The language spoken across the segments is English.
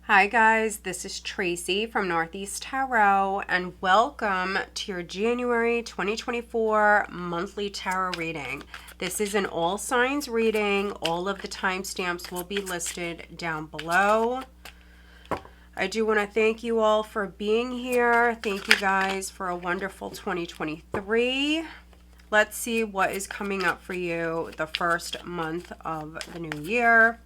Hi guys, this is Tracy from Northeast Tarot and welcome to your January 2024 monthly tarot reading. This is an all signs reading. All of the timestamps will be listed down below. I do want to thank you all for being here. Thank you guys for a wonderful 2023. Let's see what is coming up for you the first month of the new year.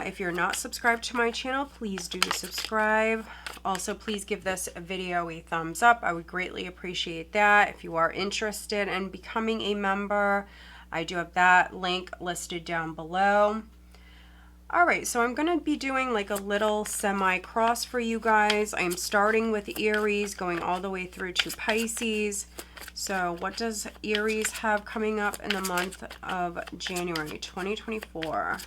If you're not subscribed to my channel, please do subscribe. Also, please give this video a thumbs up. I would greatly appreciate that. If you are interested in becoming a member, I do have that link listed down below. All right, so I'm going to be doing like a little semi-cross for you guys. I am starting with Aries, going all the way through to Pisces. So what does Aries have coming up in the month of January 2024?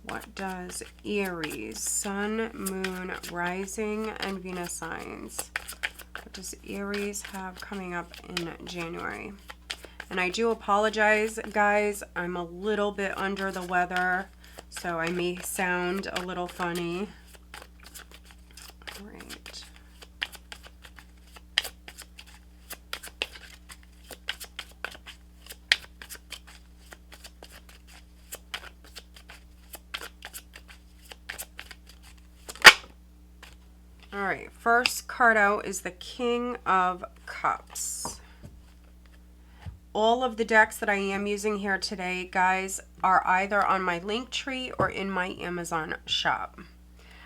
What does Aries, Sun, Moon, Rising, and Venus signs? What does Aries have coming up in January? And I do apologize, guys. I'm a little bit under the weather, so I may sound a little funny. All right. All right, first card out is the King of Cups. All of the decks that I am using here today, guys, are either on my link tree or in my Amazon shop.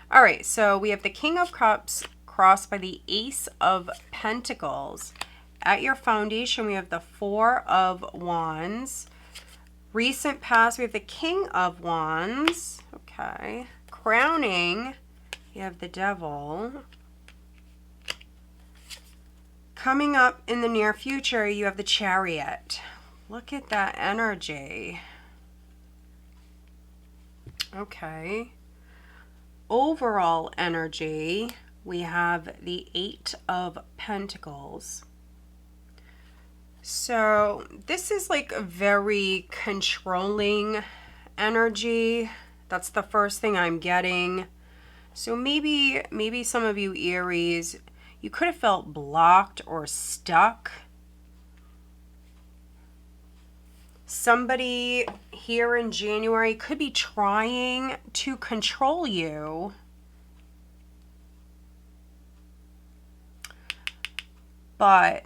All right, so we have the King of Cups crossed by the Ace of Pentacles. At your foundation, we have the Four of Wands. Recent past, we have the King of Wands. Okay, crowning, you have the Devil. Coming up in the near future, you have the Chariot. Look at that energy. Okay. Overall energy, we have the Eight of Pentacles. So this is like a very controlling energy. That's the first thing I'm getting. So maybe some of you Aries, you could have felt blocked or stuck. Somebody here in January could be trying to control you. But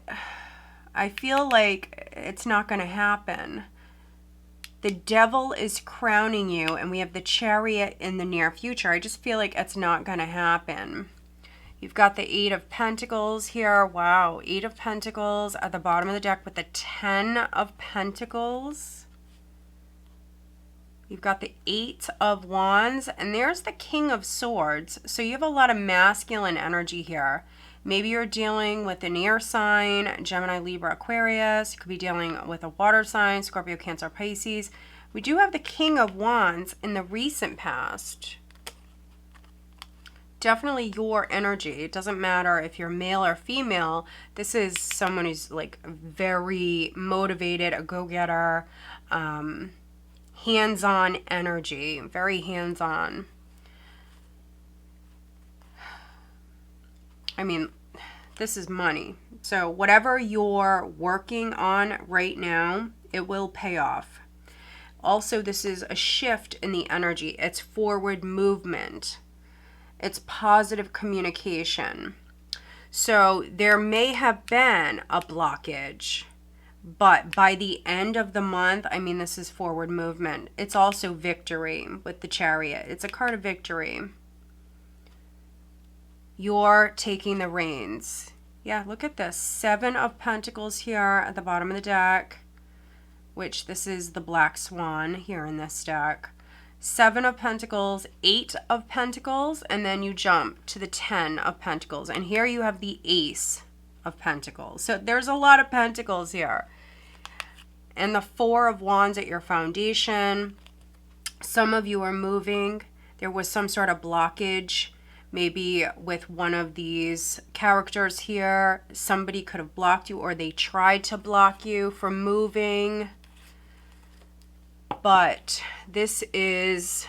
I feel like it's not going to happen. The Devil is crowning you, and we have the Chariot in the near future. I just feel like it's not going to happen. You've got the Eight of Pentacles here. Wow, Eight of Pentacles at the bottom of the deck with the Ten of Pentacles. You've got the Eight of Wands, and there's the King of Swords. So you have a lot of masculine energy here. Maybe you're dealing with an air sign, Gemini, Libra, Aquarius. You could be dealing with a water sign, Scorpio, Cancer, Pisces. We do have the King of Wands in the recent past. Definitely your energy. It doesn't matter if you're male or female. This is someone who's like very motivated, a go-getter, hands-on energy, very hands-on. I mean, this is money. So whatever you're working on right now, it will pay off. Also, this is a shift in the energy. It's forward movement. It's positive communication. So there may have been a blockage, but by the end of the month, I mean, this is forward movement. It's also victory with the Chariot. It's a card of victory. You're taking the reins. Yeah, look at this. Seven of Pentacles here at the bottom of the deck, which this is the Black Swan here in this deck. Seven of Pentacles, Eight of Pentacles, and then you jump to the Ten of Pentacles. And here you have the Ace of Pentacles. So there's a lot of Pentacles here. And the Four of Wands at your foundation. Some of you are moving. There was some sort of blockage Maybe with one of these characters here, somebody could have blocked you or they tried to block you from moving. But this is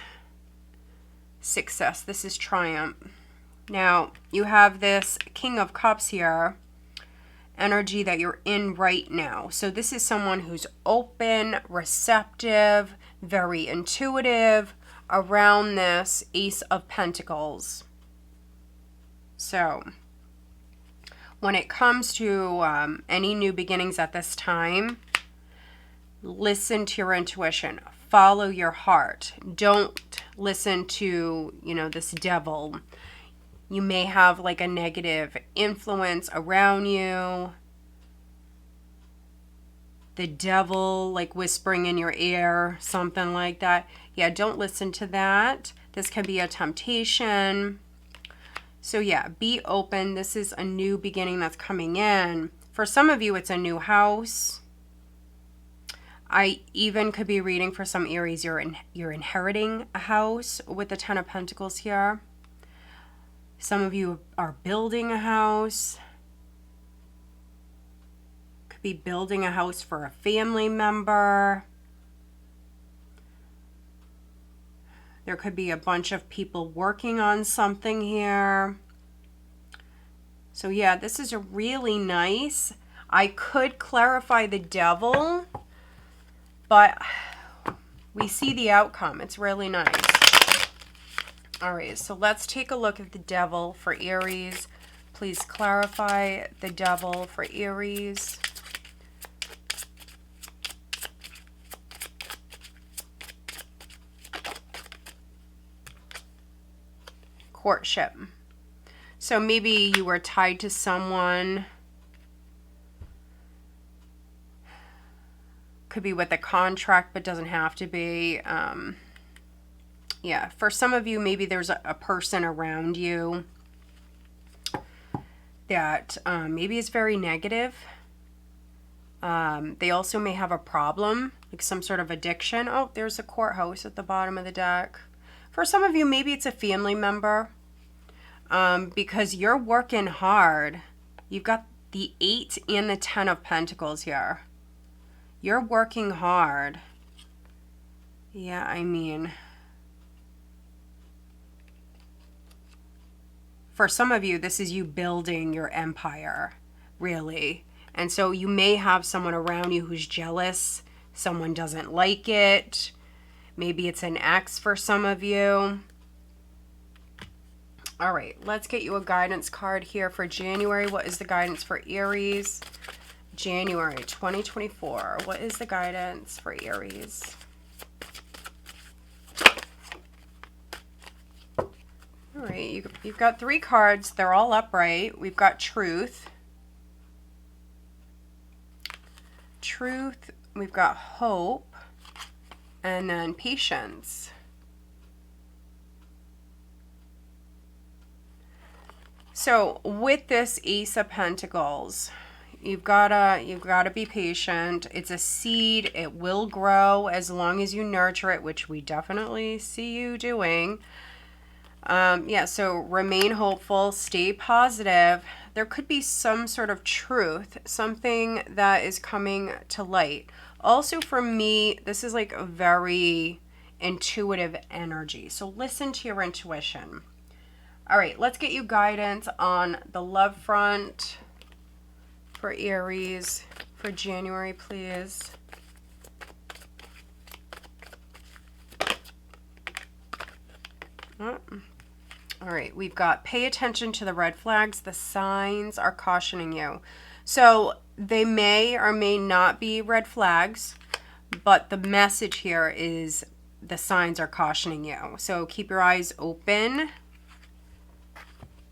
success. This is triumph. Now, you have this King of Cups here, energy that you're in right now. So this is someone who's open, receptive, very intuitive around this Ace of Pentacles. So when it comes to any new beginnings at this time, listen to your intuition. Follow your heart. Don't listen to, you know, this devil. You may have like a negative influence around you. The devil like whispering in your ear, something like that. Yeah, don't listen to that. This can be a temptation. So yeah, be open. This is a new beginning that's coming in. For some of you, it's a new house. I even could be reading for some Aries, you're inheriting a house with the Ten of Pentacles here. Some of you are building a house. Could be building a house for a family member. There could be a bunch of people working on something here. So yeah, this is a really nice. I could clarify the devil, but we see the outcome. It's really nice. All right, so let's take a look at the devil for Aries. Please clarify the devil for Aries. Courtship. So maybe you were tied to someone. Could be with a contract, but doesn't have to be. Yeah, for some of you, maybe there's a person around you that maybe is very negative. They also may have a problem, like some sort of addiction. Oh, there's a courthouse at the bottom of the deck. For some of you, maybe it's a family member because you're working hard. You've got the 8 and the 10 of Pentacles here. You're working hard. Yeah, I mean, for some of you, this is you building your empire, really. And so you may have someone around you who's jealous. Someone doesn't like it. Maybe it's an ex for some of you. All right, let's get you a guidance card here for January. What is the guidance for Aries? January 2024. What is the guidance for Aries? All right, you've got 3 cards. They're all upright. We've got truth. Truth. We've got hope. And then patience. So with this Ace of Pentacles, you've gotta be patient. It's a seed. It will grow as long as you nurture it, which we definitely see you doing. Yeah, so remain hopeful, stay positive. There could be some sort of truth, something that is coming to light. Also for me, this is like a very intuitive energy. So listen to your intuition. All right, let's get you guidance on the love front for Aries for January, please. Oh. All right, we've got pay attention to the red flags. The signs are cautioning you. So they may or may not be red flags, but the message here is the signs are cautioning you. So keep your eyes open.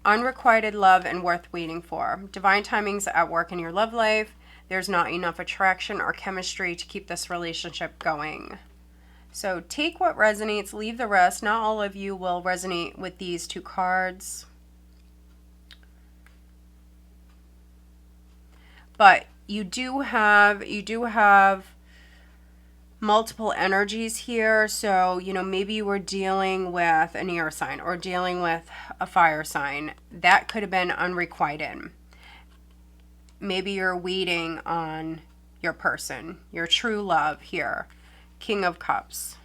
Unrequited love and worth waiting for. Divine timings at work in your love life. There's not enough attraction or chemistry to keep this relationship going. So take what resonates, leave the rest. Not all of you will resonate with these 2 cards. But you do have multiple energies here. So, you know, maybe you were dealing with an air sign or dealing with a fire sign. That could have been unrequited. Maybe you're waiting on your person, your true love here. King of Cups.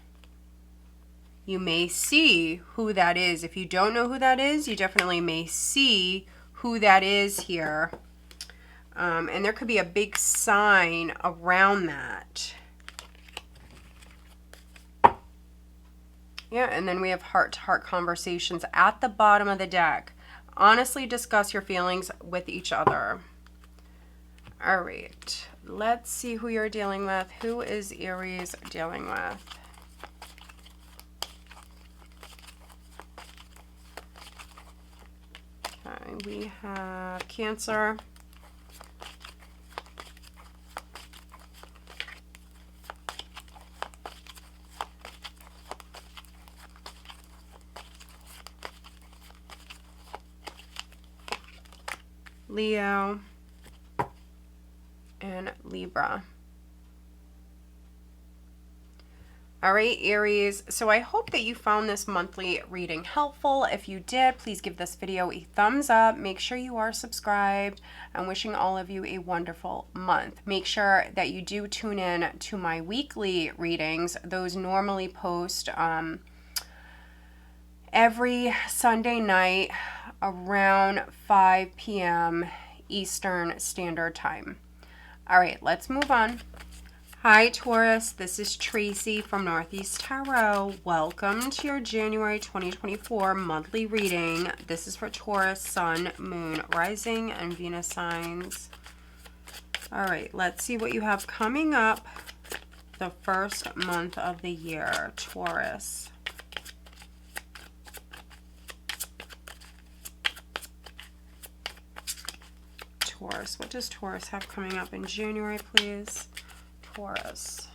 You may see who that is. If you don't know who that is, you definitely may see who that is here. And there could be a big sign around that. Yeah, and then we have heart-to-heart conversations at the bottom of the deck. Honestly discuss your feelings with each other. All right, let's see who you're dealing with. Who is Aries dealing with? Okay, we have Cancer. Leo. And Libra. All right, Aries. So I hope that you found this monthly reading helpful. If you did, please give this video a thumbs up. Make sure you are subscribed. I'm wishing all of you a wonderful month. Make sure that you do tune in to my weekly readings. Those normally post every Sunday night around 5 p.m. Eastern Standard Time. All right, let's move on. Hi, Taurus. This is Tracy from Northeast Tarot. Welcome to your January 2024 monthly reading. This is for Taurus, Sun, Moon, Rising, and Venus signs. All right, let's see what you have coming up the first month of the year, Taurus. Taurus. What does Taurus have coming up in January, please? Taurus.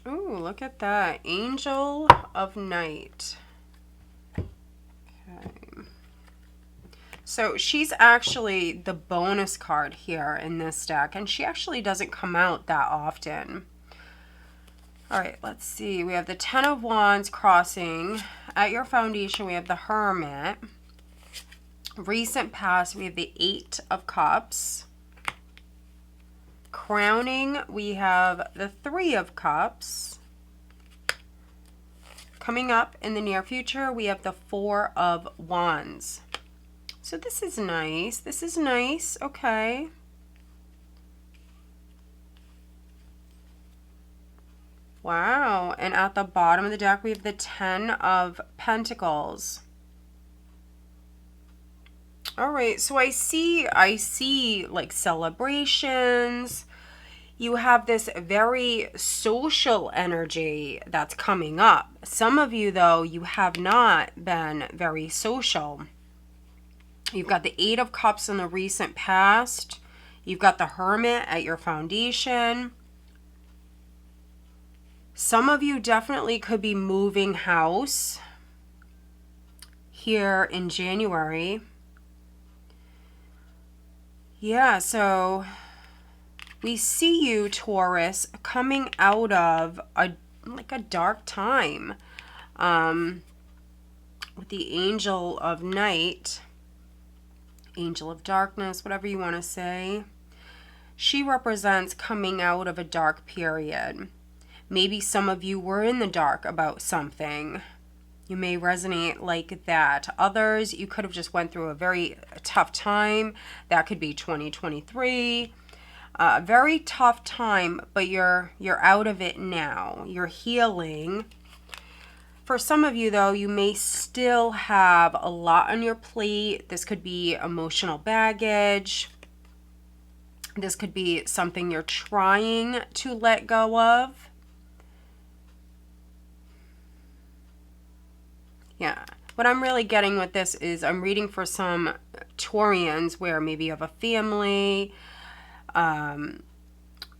Ooh, look at that. Angel of Night. Okay. So she's actually the bonus card here in this deck, and she actually doesn't come out that often. All right, let's see. We have the Ten of Wands crossing. At your foundation, we have the Hermit. Recent past, we have the Eight of Cups. Crowning, we have the Three of Cups. Coming up in the near future, we have the Four of Wands. So this is nice. This is nice. Okay. Wow, and at the bottom of the deck, we have the Ten of Pentacles. All right, so I see like celebrations. You have this very social energy that's coming up. Some of you, though, you have not been very social. You've got the Eight of Cups in the recent past. You've got the Hermit at your foundation. Some of you definitely could be moving house here in January. Yeah, so we see you, Taurus, coming out of a dark time with the Angel of Night, Angel of Darkness, whatever you want to say. She represents coming out of a dark period. Maybe some of you were in the dark about something. You may resonate like that. Others, you could have just went through a very tough time. That could be 2023. Very tough time, but you're out of it now. You're healing. For some of you, though, you may still have a lot on your plate. This could be emotional baggage. This could be something you're trying to let go of. Yeah, what I'm really getting with this is I'm reading for some Taurians where maybe you have a family,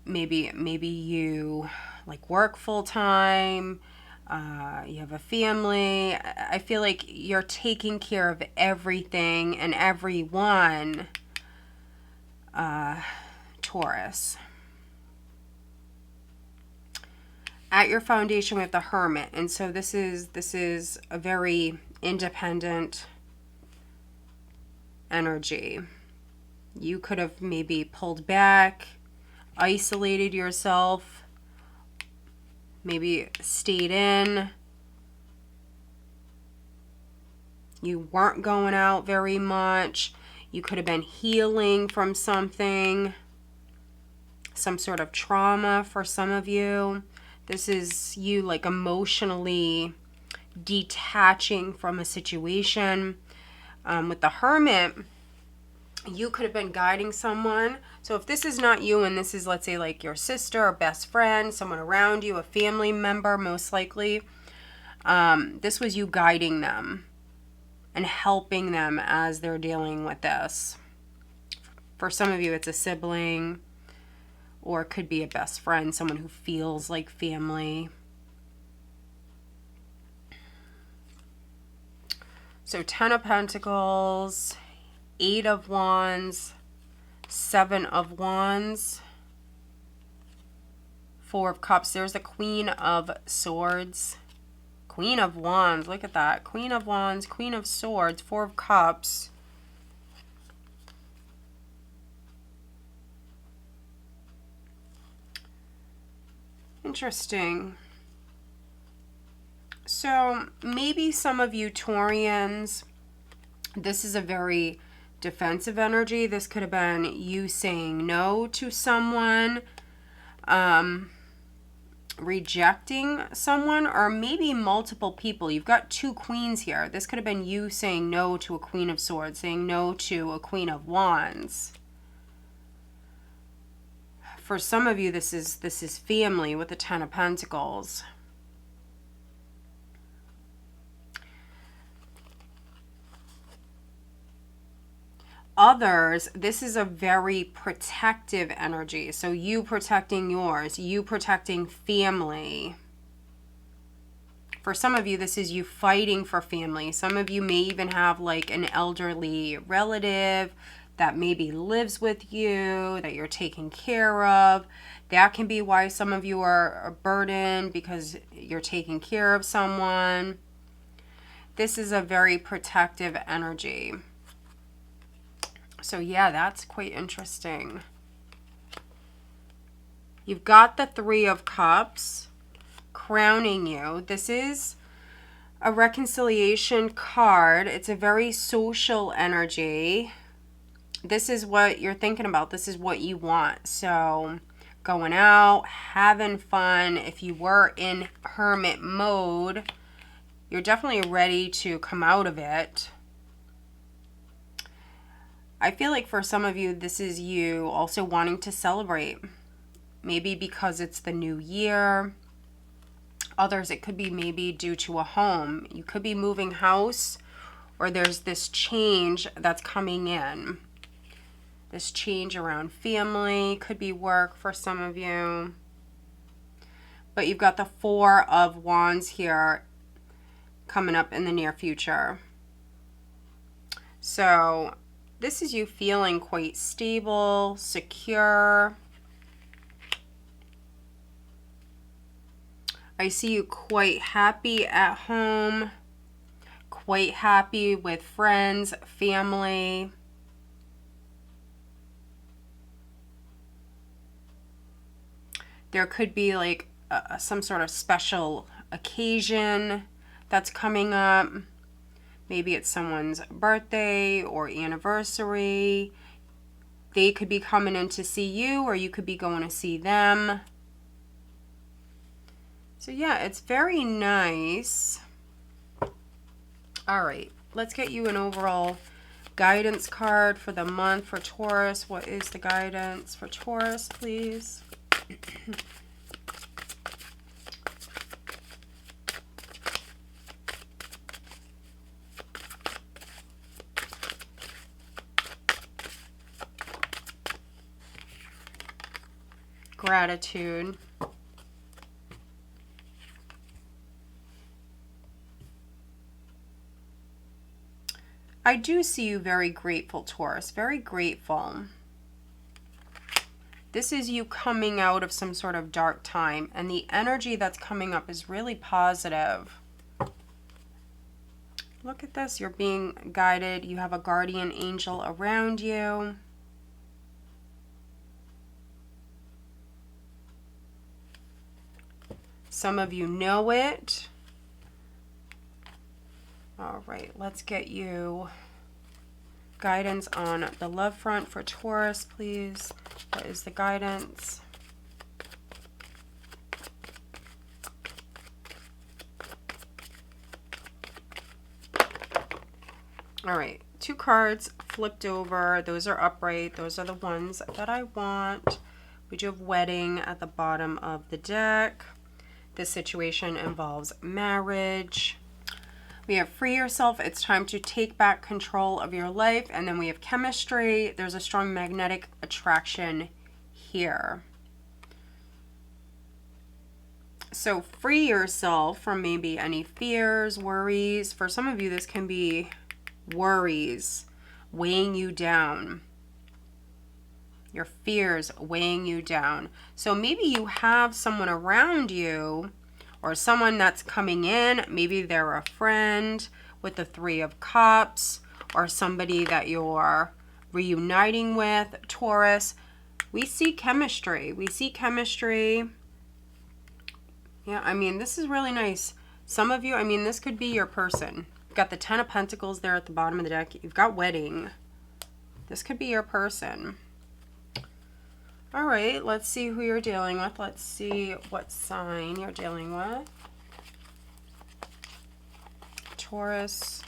maybe you like work full time, You have a family. I feel like you're taking care of everything and everyone, Taurus. At your foundation with the Hermit. And so this is a very independent energy. You could have maybe pulled back, isolated yourself, maybe stayed in. You weren't going out very much. You could have been healing from something, some sort of trauma for some of you. This is you like emotionally detaching from a situation. With the Hermit, you could have been guiding someone. So if this is not you and this is, let's say, like your sister or best friend, someone around you, a family member, most likely, this was you guiding them and helping them as they're dealing with this. For some of you, it's a sibling, or it could be a best friend, someone who feels like family. So 10 of Pentacles, 8 of Wands, 7 of Wands, 4 of Cups. There's the Queen of Swords, Queen of Wands. Look at that. Queen of Wands, Queen of Swords, 4 of Cups. Interesting. So maybe some of you Taurians, this is a very defensive energy. This could have been you saying no to someone, rejecting someone, or maybe multiple people. You've got 2 queens here. This could have been you saying no to a Queen of Swords, saying no to a Queen of Wands. For some of you, this is family with the 10 of Pentacles. Others, this is a very protective energy. So you protecting yours, you protecting family. For some of you, this is you fighting for family. Some of you may even have like an elderly relative that maybe lives with you, that you're taking care of. That can be why some of you are burdened, because you're taking care of someone. This is a very protective energy. So yeah, that's quite interesting. You've got the 3 of Cups crowning you. This is a reconciliation card. It's a very social energy. This is what you're thinking about. This is what you want. So going out, having fun. If you were in hermit mode, you're definitely ready to come out of it. I feel like for some of you, this is you also wanting to celebrate. Maybe because it's the new year. Others, it could be maybe due to a home. You could be moving house, or there's this change that's coming in. This change around family, could be work for some of you. But you've got the 4 of Wands here coming up in the near future. So this is you feeling quite stable, secure. I see you quite happy at home, quite happy with friends, family. There could be like some sort of special occasion that's coming up. Maybe it's someone's birthday or anniversary. They could be coming in to see you, or you could be going to see them. So yeah, it's very nice. All right, let's get you an overall guidance card for the month for Taurus. What is the guidance for Taurus, please? Gratitude. I do see you very grateful, Taurus, very grateful. This is you coming out of some sort of dark time, and the energy that's coming up is really positive. Look at this. You're being guided. You have a guardian angel around you. Some of you know it. All right, let's get you guidance on the love front for Taurus, please. What is the guidance? All right, 2 cards flipped over. Those are upright. Those are the ones that I want. We do have wedding at the bottom of the deck. This situation involves marriage. We have free yourself. It's time to take back control of your life. And then we have chemistry. There's a strong magnetic attraction here. So free yourself from maybe any fears, worries. For some of you, this can be worries weighing you down. Your fears weighing you down. So maybe you have someone around you or someone that's coming in. Maybe they're a friend with the 3 of Cups, or somebody that you're reuniting with, Taurus. We see chemistry. We see chemistry. Yeah, I mean, this is really nice. Some of you, I mean, this could be your person. You've got the 10 of Pentacles there at the bottom of the deck. You've got wedding. This could be your person. All right, let's see who you're dealing with. Let's see what sign you're dealing with. Taurus.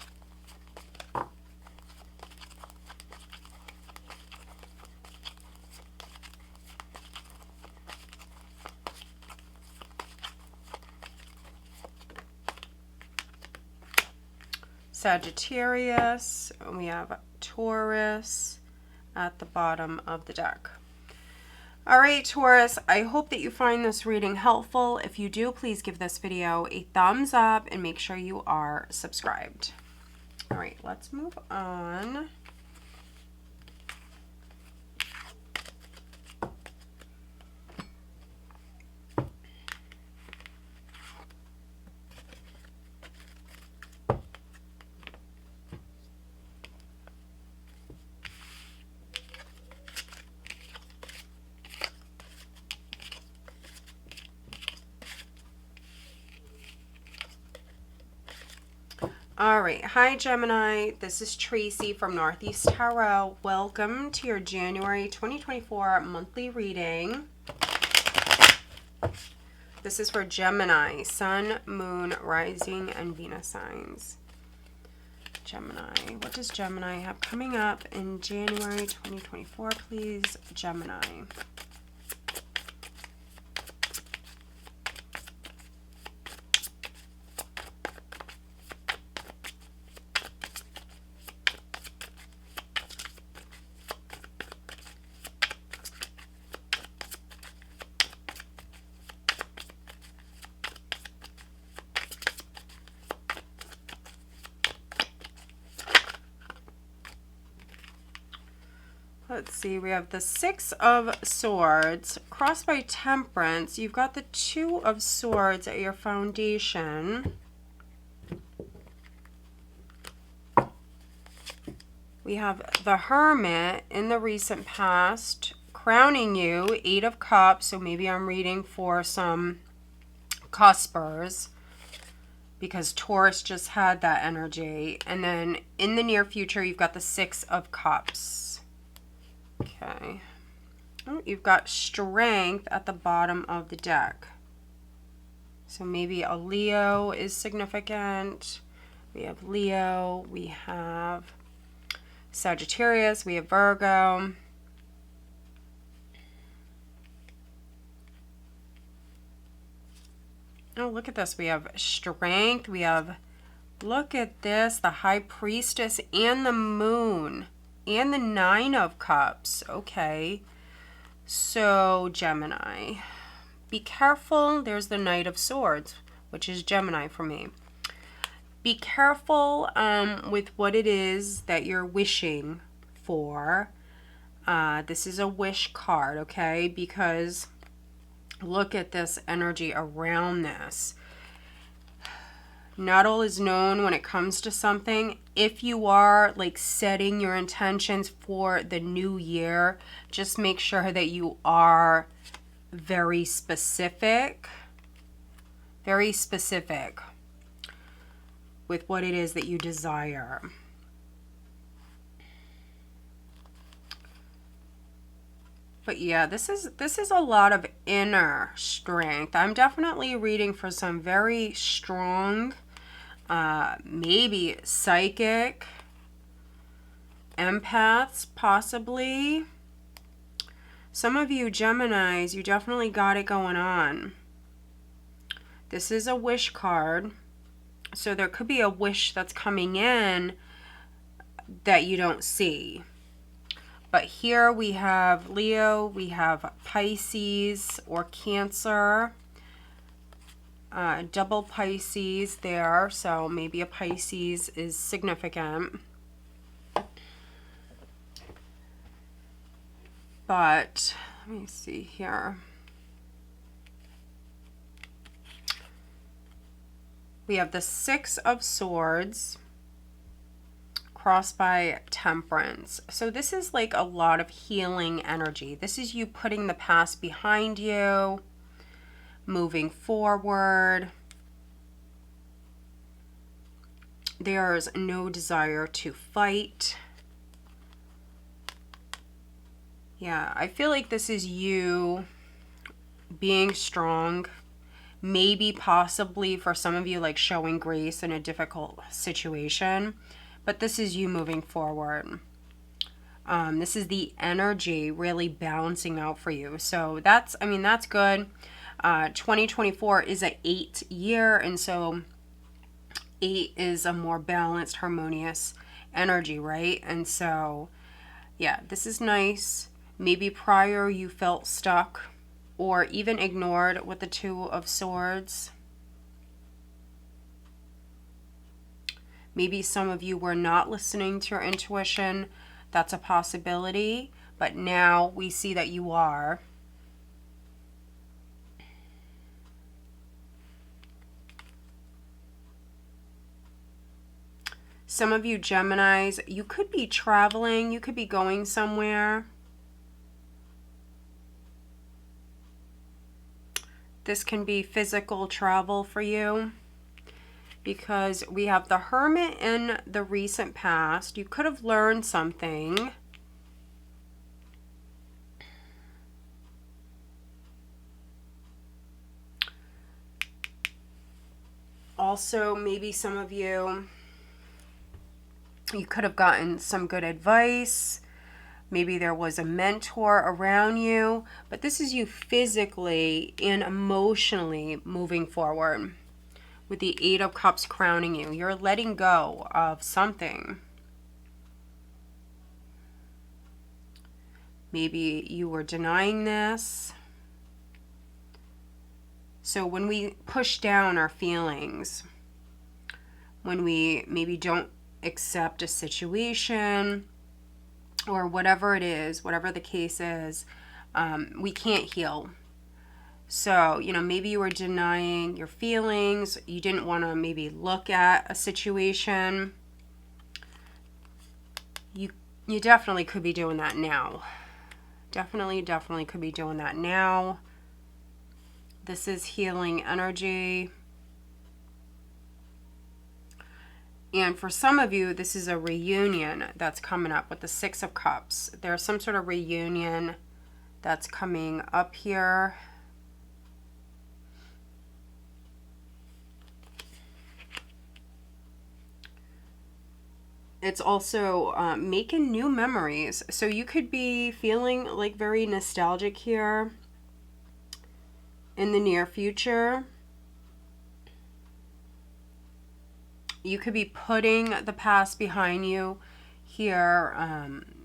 Sagittarius. We have Taurus at the bottom of the deck. All right, Taurus, I hope that you find this reading helpful. If you do, please give this video a thumbs up and make sure you are subscribed. All right, let's move on. All right, hi Gemini, this is Tracy from Northeast Tarot. Welcome to your January 2024 monthly reading. This is for Gemini, Sun, Moon, Rising, and Venus signs. Gemini, what does Gemini have coming up in January 2024, please? Gemini. Let's see, we have the 6 of Swords, crossed by Temperance. You've got the 2 of Swords at your foundation. We have the Hermit in the recent past, crowning you, 8 of Cups. So maybe I'm reading for some cuspers, because Taurus just had that energy. And then in the near future, you've got the 6 of Cups. Okay. Oh, you've got Strength at the bottom of the deck. So maybe a Leo is significant. We have Leo. We have Sagittarius. We have Virgo. Oh, look at this. We have Strength. We have, look at this, the High Priestess and the Moon. And the 9 of Cups. Okay. So, Gemini. Be careful. There's the Knight of Swords, which is Gemini for me. Be careful with what it is that you're wishing for. This is a wish card, okay? Because look at this energy around this. Not all is known when it comes to something. If you are like setting your intentions for the new year, just make sure that you are very specific with what it is that you desire. But yeah, this is a lot of inner strength. I'm definitely reading for some very strong, maybe psychic, empaths, possibly. Some of you Geminis, you definitely got it going on. This is a wish card. So there could be a wish that's coming in that you don't see. But here we have Leo, we have Pisces or Cancer, double Pisces there, so maybe a Pisces is significant. But let me see here. We have the Six of Swords, crossed by Temperance. So this is like a lot of healing energy. This is you putting the past behind you, moving forward. There's no desire to fight. Yeah, I feel like this is you being strong. Maybe possibly for some of you like showing grace in a difficult situation. But this is you moving forward. This is the energy really balancing out for you. So that's, I mean, that's good. 2024 is an 8 year. And so 8 is a more balanced, harmonious energy, right? And so, yeah, this is nice. Maybe prior you felt stuck or even ignored with the Two of Swords. Maybe some of you were not listening to your intuition. That's a possibility. But now we see that you are. Some of you Geminis, you could be traveling. You could be going somewhere. This can be physical travel for you. Because we have the Hermit in the recent past. You could have learned something. Also, maybe some of you, you could have gotten some good advice. Maybe there was a mentor around you. But this is you physically and emotionally moving forward. With the Eight of Cups crowning you. You're letting go of something. Maybe you were denying this. So when we push down our feelings, when we maybe don't accept a situation or whatever it is, whatever the case is, we can't heal. So, you know, maybe you were denying your feelings. You didn't want to maybe look at a situation. You definitely could be doing that now. Definitely could be doing that now. This is healing energy. And for some of you, this is a reunion that's coming up with the Six of Cups. There's some sort of reunion that's coming up here. It's also making new memories. So you could be feeling like very nostalgic here in the near future. You could be putting the past behind you here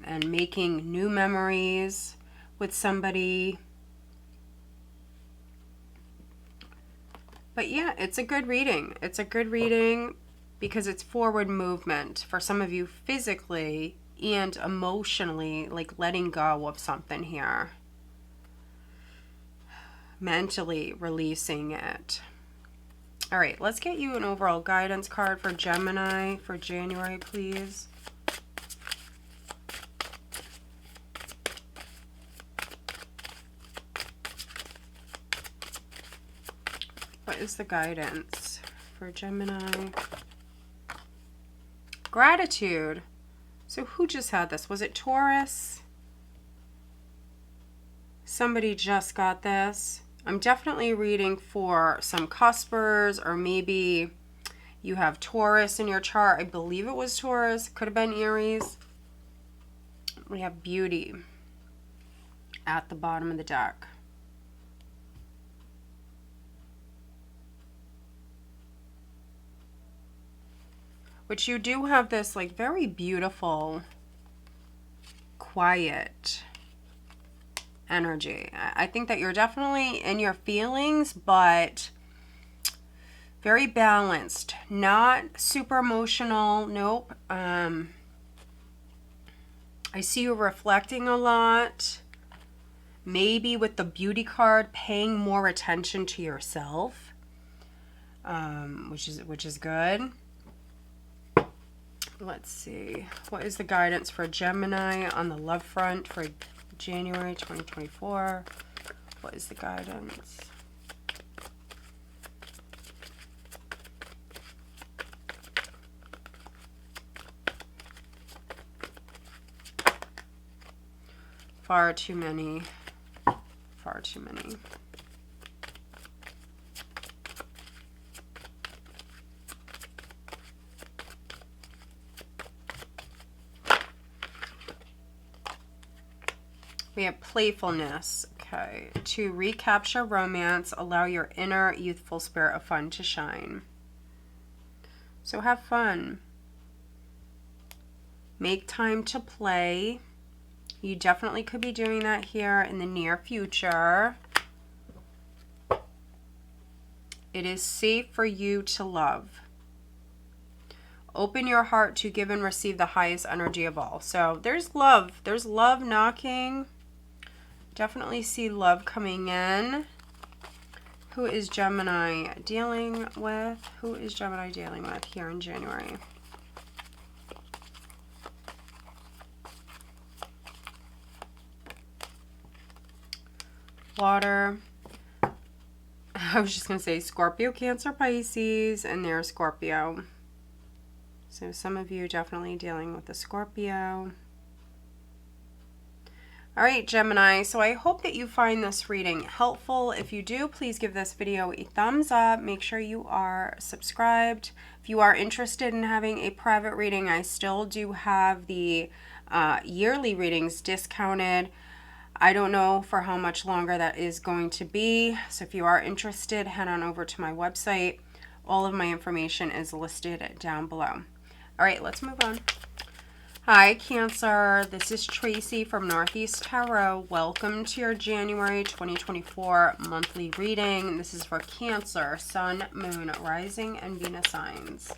and making new memories with somebody. But yeah, it's a good reading. It's a good reading. because it's forward movement for some of you physically and emotionally, like letting go of something here. Mentally releasing it. All right, let's get you an overall guidance card for Gemini for January, please. What is the guidance for Gemini? Gratitude. So who just had this? Was it Taurus? Somebody just got this. I'm definitely reading for some cuspers, or maybe you have Taurus in your chart. I believe it was Taurus. Could have been Aries. We have beauty at the bottom of the deck. Which you do have this like very beautiful, quiet energy. I think that you're definitely in your feelings, but very balanced. Not super emotional. Nope. I see you reflecting a lot. Maybe with the beauty card, paying more attention to yourself, which is good. Let's see. What is the guidance for Gemini on the love front for January 2024? What is the guidance? Far too many. Far too many. We have playfulness. Okay. To recapture romance, allow your inner youthful spirit of fun to shine. So have fun. Make time to play. You definitely could be doing that here in the near future. It is safe for you to love. Open your heart to give and receive the highest energy of all. So there's love. There's love knocking. Definitely see love coming in. Who is Gemini dealing with? Who is Gemini dealing with here in January? Water. I was just going to say Scorpio, Cancer, Pisces, and there's Scorpio. So some of you definitely dealing with the Scorpio. All right, Gemini, so I hope that you find this reading helpful. If you do, please give this video a thumbs up. Make sure you are subscribed. If you are interested in having a private reading, I still do have the yearly readings discounted. I don't know for how much longer that is going to be. So if you are interested, head on over to my website. All of my information is listed down below. All right, let's move on. Hi, Cancer. This is Tracy from Northeast Tarot. Welcome to your January 2024 monthly reading. This is for Cancer, Sun, Moon, Rising, and Venus signs.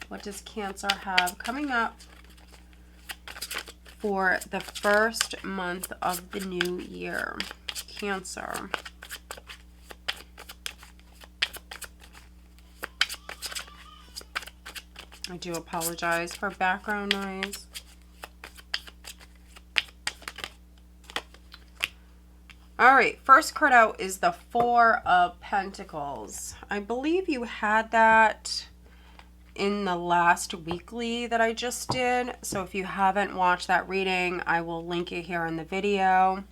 What does Cancer have coming up for the first month of the new year? Cancer. I do apologize for background noise. All right, first card out is the Four of Pentacles. I believe you had that in the last weekly that I just did. So if you haven't watched that reading, I will link it here in the video.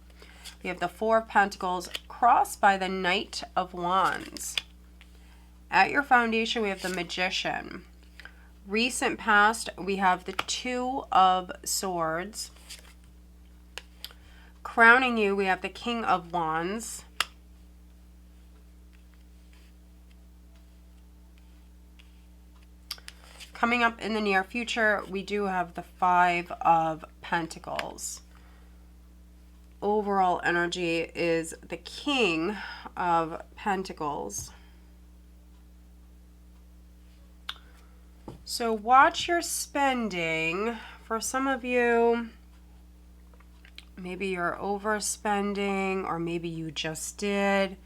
We have the Four of Pentacles crossed by the Knight of Wands. At your foundation, we have the Magician. Recent past, we have the Two of Swords. Crowning you, we have the King of Wands. Coming up in the near future, we do have the Five of Pentacles. Overall energy is the King of Pentacles. So watch your spending. For some of you, maybe you're overspending, or maybe you just did,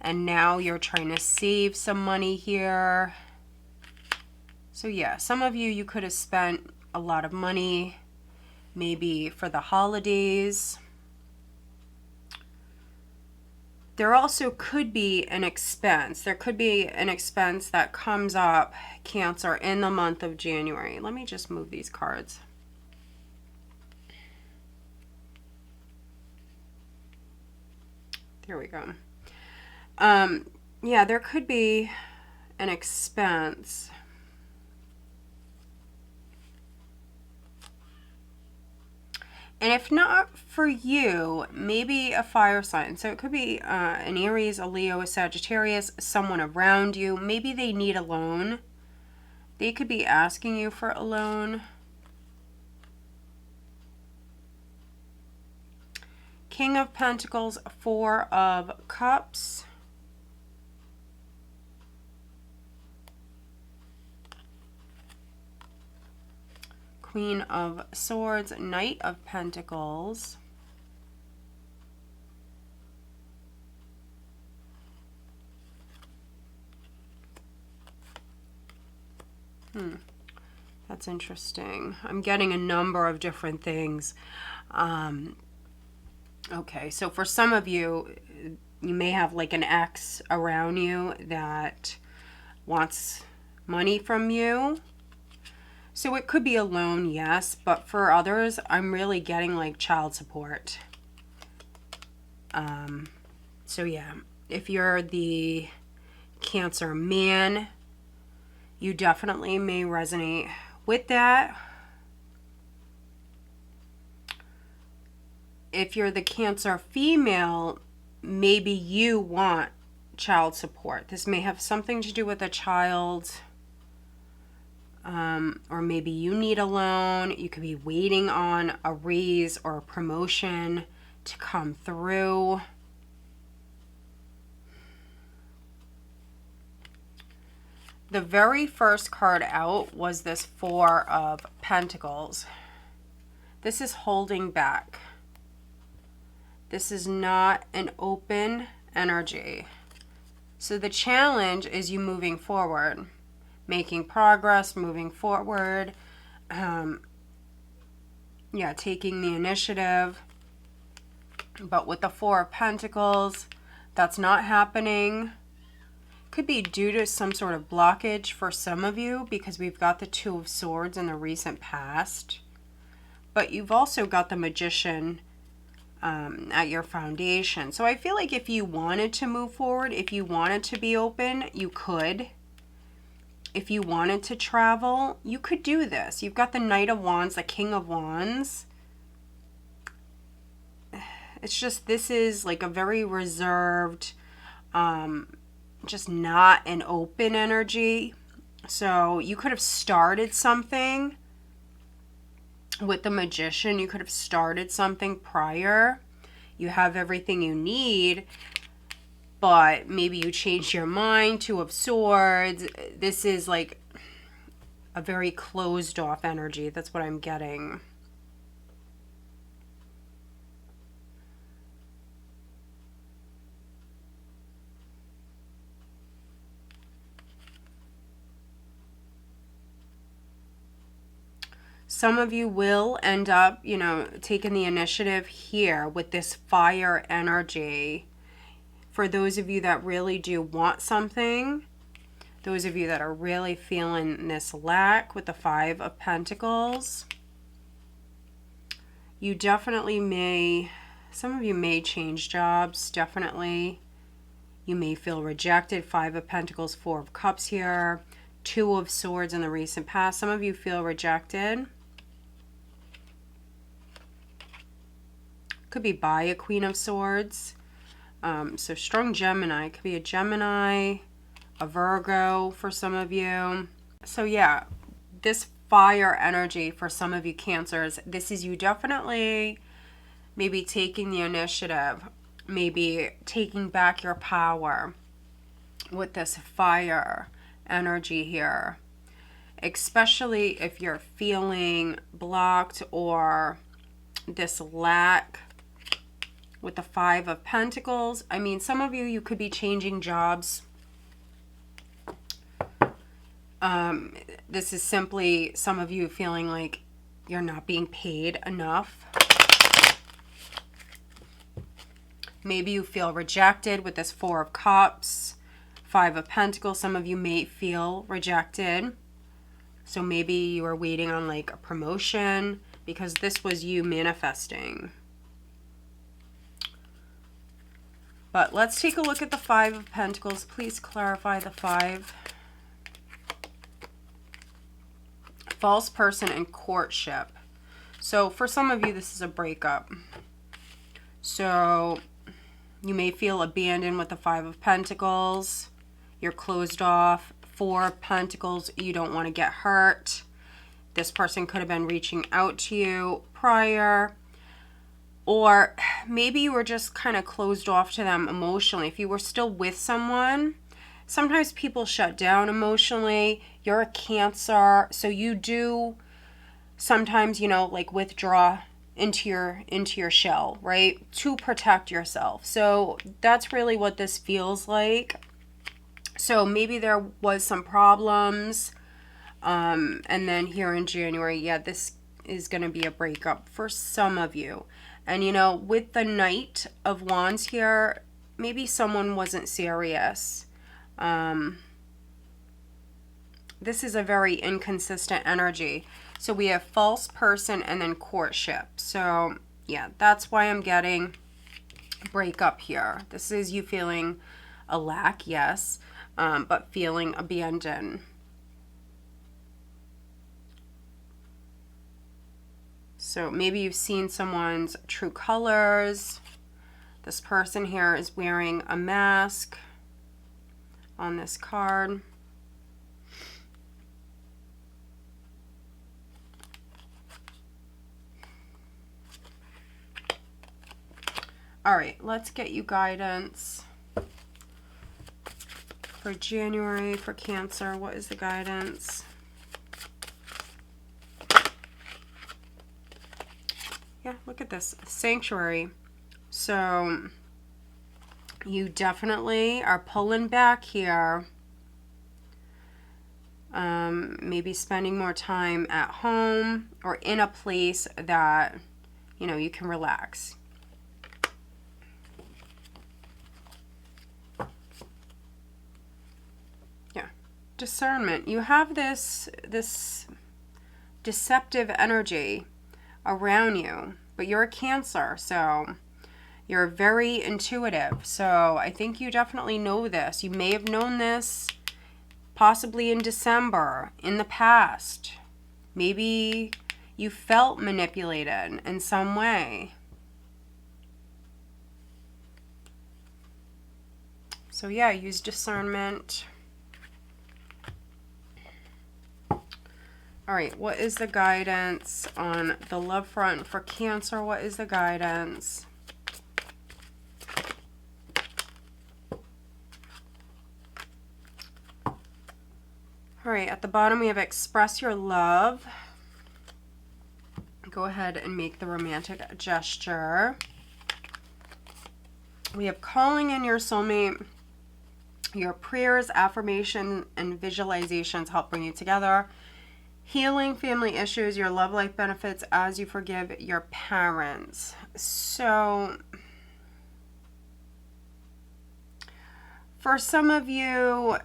and now you're trying to save some money here. So yeah, some of you could have spent a lot of money, maybe for the holidays. There also could be an expense. There could be an expense that comes up, Cancer, in the month of January. Let me just move these cards. There we go. Yeah, there could be an expense. And if not for you, maybe a fire sign. So it could be an Aries, a Leo, a Sagittarius, someone around you. Maybe they need a loan. They could be asking you for a loan. King of Pentacles, Four of Cups. Queen of Swords, Knight of Pentacles. That's interesting. I'm getting a number of different things. Okay, so for some of you, you may have like an ex around you that wants money from you. So it could be a loan, yes, but for others, I'm really getting like child support. So yeah, if you're the Cancer man, you definitely may resonate with that. If you're the Cancer female, maybe you want child support. This may have something to do with a child. Or maybe you need a loan. You could be waiting on a raise or a promotion to come through. The very first card out was this Four of Pentacles. This is holding back. This is not an open energy. So the challenge is you moving forward. Making progress, moving forward, yeah, taking the initiative. But with the Four of Pentacles, that's not happening. Could be due to some sort of blockage for some of you, because we've got the Two of Swords in the recent past. But you've also got the Magician at your foundation. So I feel like if you wanted to move forward, if you wanted to be open, you could. If you wanted to travel, you could do this. You've got the Knight of Wands, the King of Wands. It's just, this is like a very reserved, just not an open energy. So you could have started something with the Magician. You could have started something prior. You have everything you need, but maybe you changed your mind. Two of Swords. This is like a very closed off energy. That's what I'm getting. Some of you will end up, you know, taking the initiative here with this fire energy. For those of you that really do want something, those of you that are really feeling this lack with the Five of Pentacles, you definitely may, some of you may change jobs, definitely. You may feel rejected. Five of Pentacles, Four of Cups here, Two of Swords in the recent past. Some of you feel rejected. Could be by a Queen of Swords. So strong Gemini. Could be a Gemini, a Virgo for some of you. So yeah, this fire energy for some of you Cancers, this is you definitely maybe taking the initiative, maybe taking back your power with this fire energy here. especially if you're feeling blocked or this lack with the Five of Pentacles. I mean, some of you, you could be changing jobs. This is simply some of you feeling like you're not being paid enough. Maybe you feel rejected with this Four of Cups, Five of Pentacles. Some of you may feel rejected. So maybe you are waiting on like a promotion because this was you manifesting. But let's take a look at the Five of Pentacles. Please clarify the five. False person and courtship. So for some of you, this is a breakup. So you may feel abandoned with the Five of Pentacles. You're closed off. Four of Pentacles, you don't want to get hurt. This person could have been reaching out to you prior. Or maybe you were just kind of closed off to them emotionally. If you were still with someone, sometimes people shut down emotionally. You're a Cancer, so you do sometimes, you know, like withdraw into your shell, right? To protect yourself. So that's really what this feels like. So maybe there was some problems. And then here in January, yeah, this is going to be a breakup for some of you. And, you know, with the Knight of Wands here, maybe someone wasn't serious. This is a very inconsistent energy. So we have false person and then courtship. So, yeah, that's why I'm getting breakup here. This is you feeling a lack, yes, but feeling abandoned. So maybe you've seen someone's true colors. This person here is wearing a mask on this card. All right, let's get you guidance for January for Cancer. What is the guidance? Yeah, look at this. Sanctuary. So you definitely are pulling back here. Maybe spending more time at home or in a place that, you know, you can relax. Yeah. Discernment. You have this deceptive energy around you, but you're a Cancer, so you're very intuitive. So I think you definitely know this. You may have known this possibly in December, in the past. Maybe you felt manipulated in some way. So yeah, use discernment. All right, what is the guidance on the love front for Cancer? What is the guidance? All right, at the bottom we have express your love. Go ahead and make the romantic gesture. We have calling in your soulmate. Your prayers, affirmation, and visualizations help bring you together. Healing family issues, your love life benefits as you forgive your parents. So for some of you,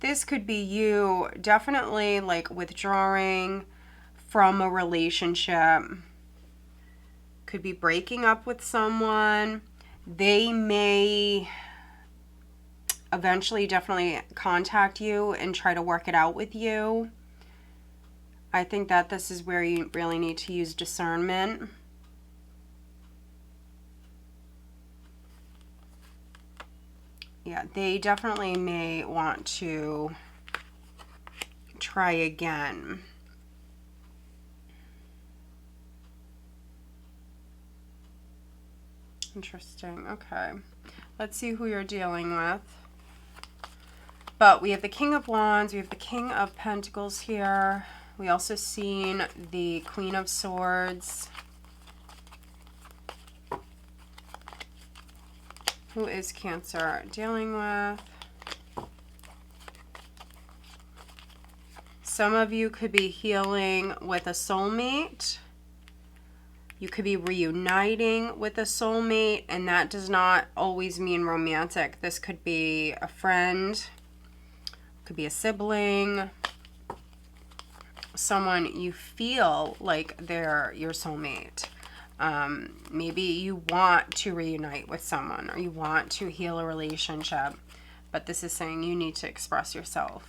this could be you definitely like withdrawing from a relationship. Could be breaking up with someone. They may eventually definitely contact you and try to work it out with you. I think that this is where you really need to use discernment. Yeah, they definitely may want to try again. Interesting. Okay. Let's see who you're dealing with. But we have the King of Wands, we have the King of Pentacles here. We also seen the Queen of Swords. Who is Cancer dealing with? Some of you could be healing with a soulmate. You could be reuniting with a soulmate, and that does not always mean romantic. This could be a friend, could be a sibling, someone you feel like they're your soulmate. Maybe you want to reunite with someone, or you want to heal a relationship, but this is saying you need to express yourself.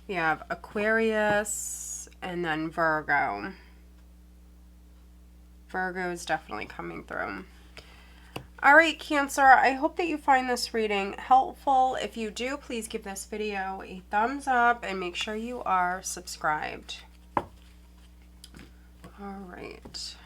We have Aquarius and then Virgo. Virgo is definitely coming through. All right, Cancer, I hope that you find this reading helpful. If you do, please give this video a thumbs up and make sure you are subscribed. All right.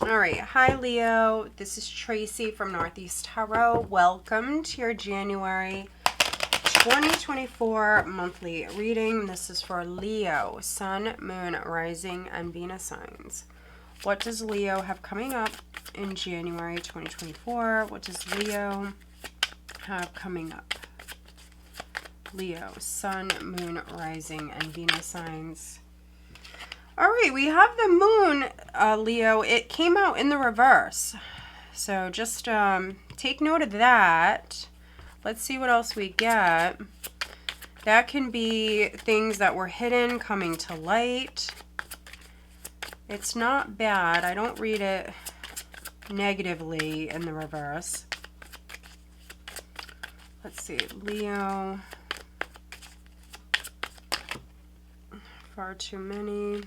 All right, hi Leo, this is Tracy from Northeast Tarot. Welcome to your January 2024 monthly reading. This is for Leo, Sun, Moon, Rising, and Venus signs. What does Leo have coming up in January 2024? What does Leo have coming up? Leo, Sun, Moon, Rising, and Venus signs. All right, we have the moon, Leo. It came out in the reverse. So just take note of that. Let's see what else we get. That can be things that were hidden coming to light. It's not bad. I don't read it negatively in the reverse. Let's see, Leo. Far too many.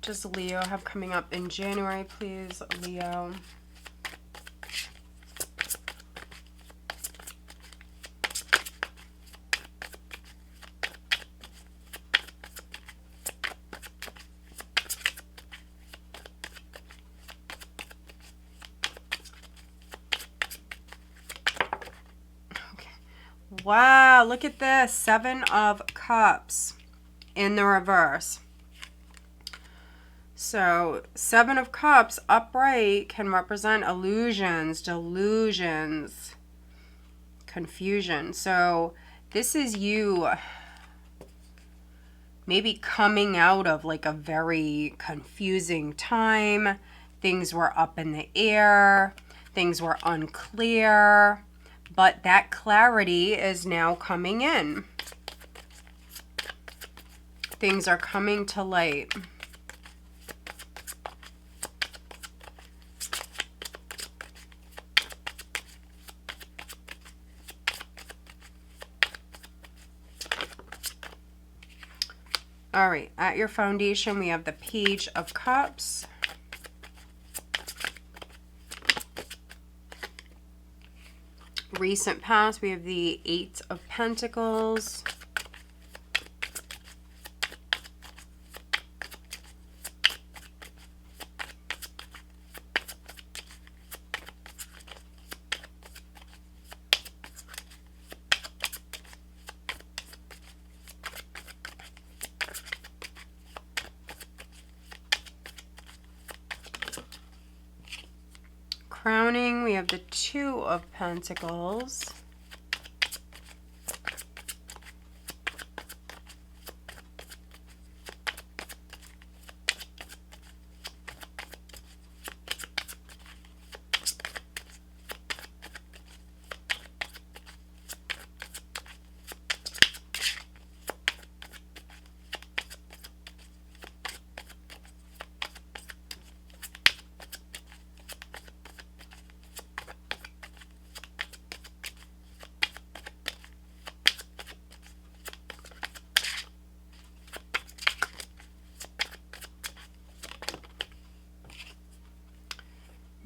Does Leo have coming up in January, please, Leo? Okay. Wow, look at this. 7 of Cups in the reverse. So 7 of Cups upright can represent illusions, delusions, confusion. So this is you maybe coming out of like a very confusing time. Things were up in the air. Things were unclear. But that clarity is now coming in. Things are coming to light. All right, at your foundation, we have the Page of Cups. Recent past, we have the 8 of Pentacles. Crowning, we have the 2 of Pentacles.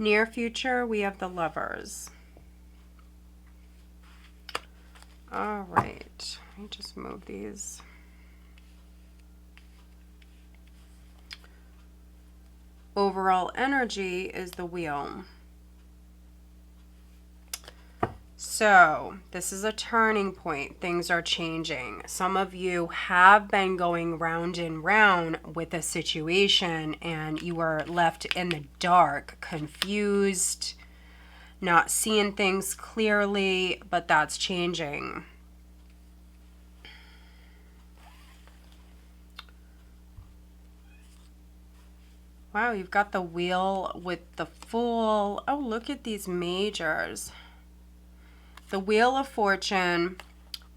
Near future, we have the Lovers. All right, let me just move these. Overall energy is the Wheel. So this is a turning point. Things are changing. Some of you have been going round and round with a situation and you were left in the dark, confused, not seeing things clearly, but that's changing. Wow, you've got the Wheel with the Fool. Oh, look at these majors. The Wheel of Fortune,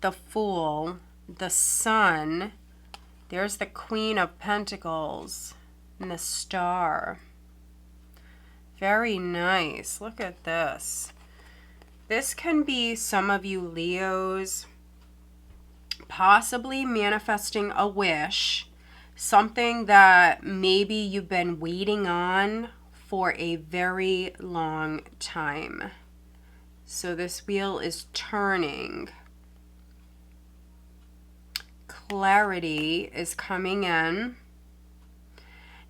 the Fool, the Sun. There's the Queen of Pentacles and the Star. Very nice. Look at this. This can be some of you Leos possibly manifesting a wish, something that maybe you've been waiting on for a very long time. So this wheel is turning. Clarity is coming in.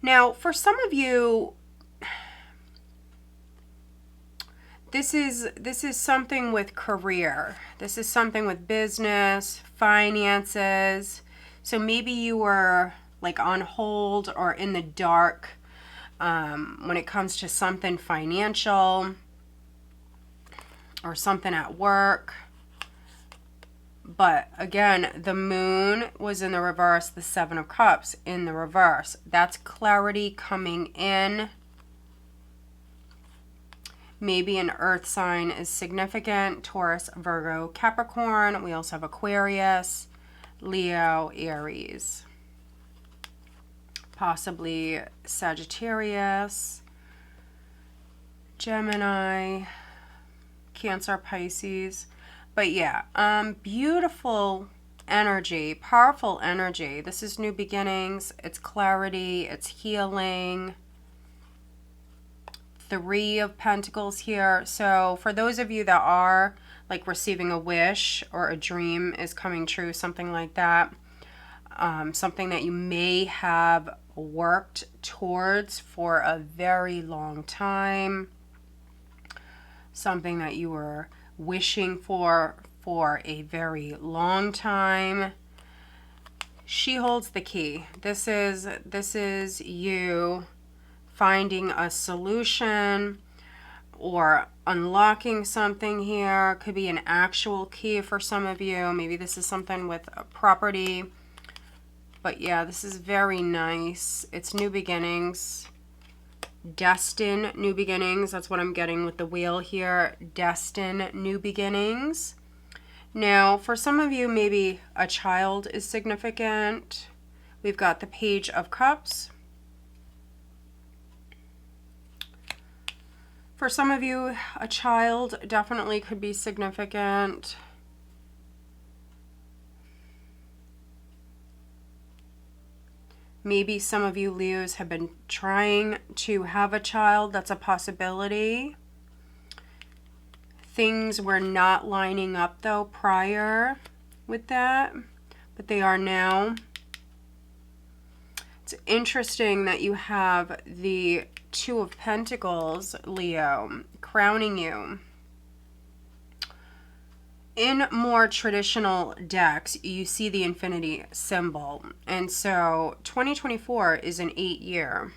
Now, for some of you, this is something with career. This is something with business, finances. So maybe you were like on hold or in the dark when it comes to something financial or something at work. But again, the Moon was in the reverse, the Seven of Cups in the reverse. That's clarity coming in. Maybe an earth sign is significant. Taurus, Virgo, Capricorn. We also have Aquarius, Leo, Aries. Possibly Sagittarius, Gemini, Cancer, Pisces. But yeah, beautiful energy, powerful energy. This is new beginnings. It's clarity. It's healing. Three of Pentacles here. So for those of you that are like receiving a wish or a dream is coming true, something like that, something that you may have worked towards for a very long time, something that you were wishing for a very long time. She holds the key. This is you finding a solution or unlocking something here. Could be an actual key for some of you. Maybe this is something with a property. But yeah, this is very nice. It's new beginnings. Destined new beginnings. That's what I'm getting with the wheel here. Destined new beginnings. Now, for some of you, maybe a child is significant. We've got the Page of Cups. For some of you, a child definitely could be significant. Maybe some of you Leos have been trying to have a child. That's a possibility. Things were not lining up though prior with that, but they are now. It's interesting that you have the Two of Pentacles, Leo, crowning you. In more traditional decks, you see the infinity symbol. And so 2024 is an 8-year.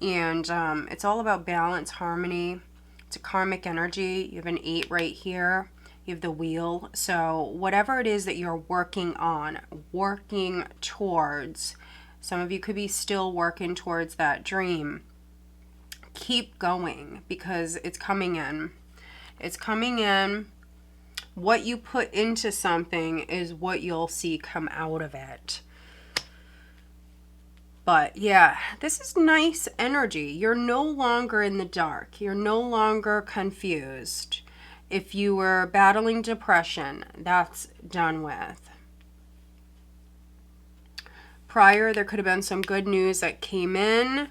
And it's all about balance, harmony. It's a karmic energy. You have an 8 right here. You have the wheel. So whatever it is that you're working on, working towards, some of you could be still working towards that dream. Keep going because it's coming in. It's coming in. What you put into something is what you'll see come out of it. But yeah, this is nice energy. You're no longer in the dark. You're no longer confused. If you were battling depression, that's done with. Prior, there could have been some good news that came in.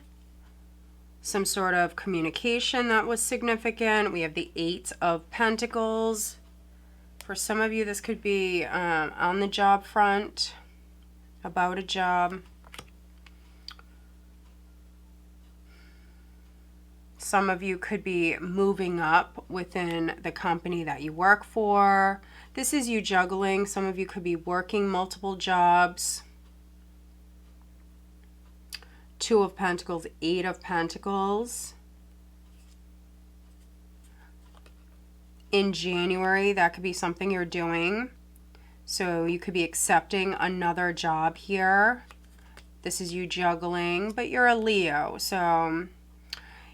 some sort of communication that was significant. We have the Eight of Pentacles. For some of you, this could be on the job front, about a job. Some of you could be moving up within the company that you work for. This is you juggling. Some of you could be working multiple jobs. Two of Pentacles, Eight of Pentacles. In January, that could be something you're doing. So you could be accepting another job here. This is you juggling, but you're a Leo. So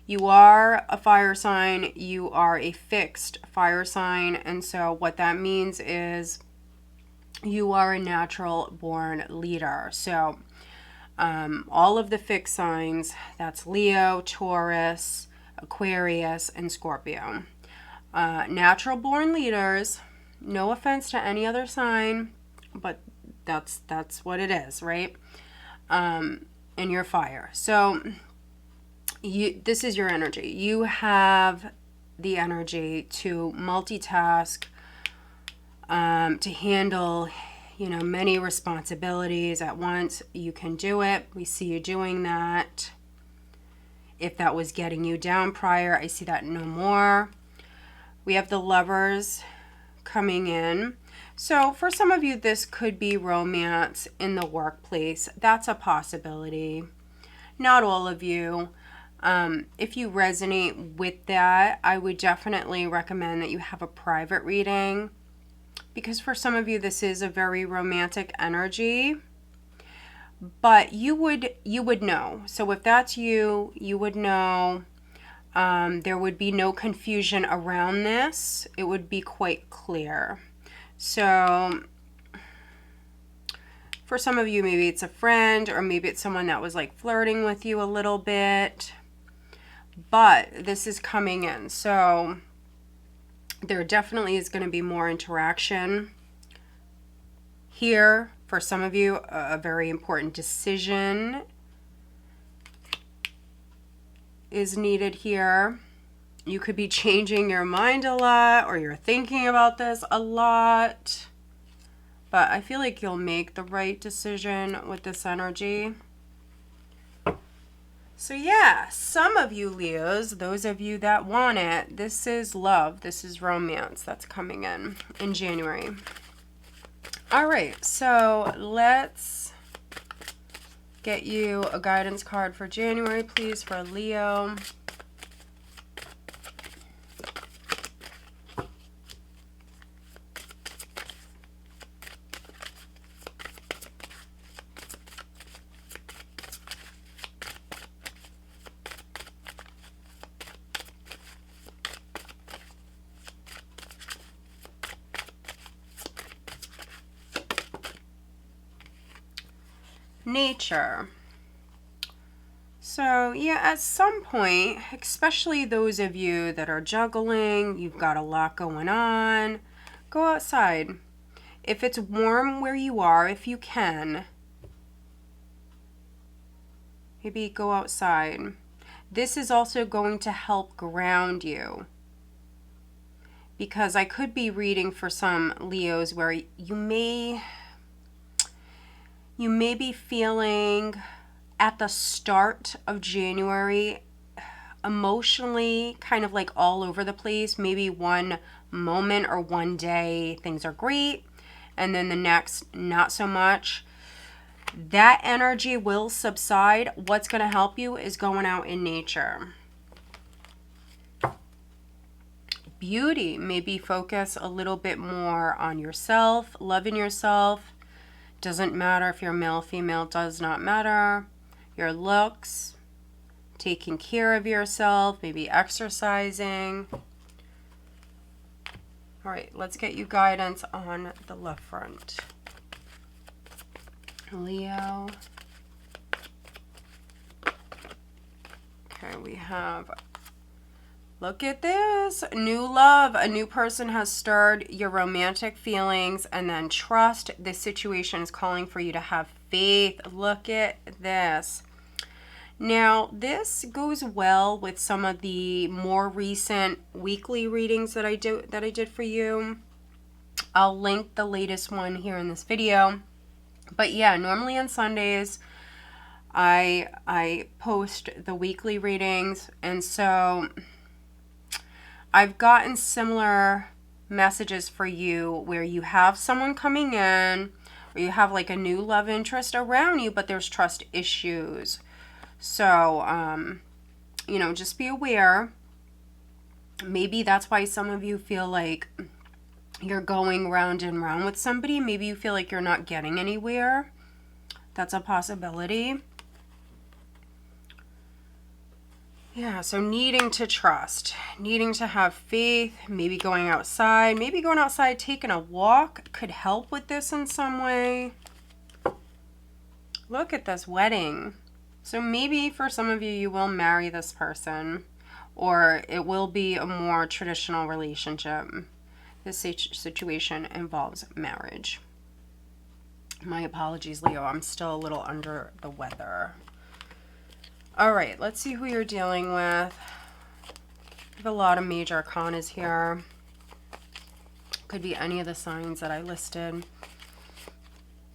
you are a fire sign. You are a fixed fire sign. And so what that means is you are a natural born leader. So all of the fixed signs, that's Leo, Taurus, Aquarius, and Scorpio. Natural born leaders, no offense to any other sign, but that's what it is, right? And you're fire. So this is your energy. You have the energy to multitask, to handle, you know, many responsibilities at once. You can do it. We see you doing that. If that was getting you down prior, I see that no more. We have the Lovers coming in. So for some of you, this could be romance in the workplace. That's a possibility. Not all of you. If you resonate with that, I would definitely recommend that you have a private reading, because for some of you, this is a very romantic energy, but you would know. So if that's you, you would know. There would be no confusion around this. It would be quite clear. So for some of you, maybe it's a friend, or maybe it's someone that was like flirting with you a little bit, but this is coming in. So there definitely is going to be more interaction here. For some of you, a very important decision is needed here. You could be changing your mind a lot, or you're thinking about this a lot, but I feel like you'll make the right decision with this energy. So yeah, some of you Leos, those of you that want it, this is love, this is romance that's coming in January. All right, so let's get you a guidance card for January, please, for Leo. Nature. So yeah, at some point, especially those of you that are juggling, you've got a lot going on, go outside. If it's warm where you are, if you can, maybe go outside. This is also going to help ground you, because I could be reading for some Leos where you may be feeling at the start of January emotionally kind of like all over the place. Maybe one moment or one day things are great, and then the next not so much. That energy will subside. What's going to help you is going out in nature. Beauty, maybe focus a little bit more on yourself, loving yourself. Doesn't matter if you're male, female, does not matter. Your looks, taking care of yourself, maybe exercising. All right, let's get you guidance on the left front. Leo. Okay, we have, look at this, new love. A new person has stirred your romantic feelings, and then trust. This situation is calling for you to have faith. Look at this. Now, this goes well with some of the more recent weekly readings that I did for you. I'll link the latest one here in this video. But yeah, normally on Sundays, I post the weekly readings, and so I've gotten similar messages for you where you have someone coming in, or you have like a new love interest around you, but there's trust issues. So, you know, just be aware. Maybe that's why some of you feel like you're going round and round with somebody. Maybe you feel like you're not getting anywhere. That's a possibility. Yeah, so needing to trust, needing to have faith, maybe going outside, taking a walk could help with this in some way. Look at this wedding. So maybe for some of you, you will marry this person, or it will be a more traditional relationship. This situation involves marriage. My apologies, Leo. I'm still a little under the weather. All right, let's see who you're dealing with. I have a lot of major arcanas here. Could be any of the signs that I listed.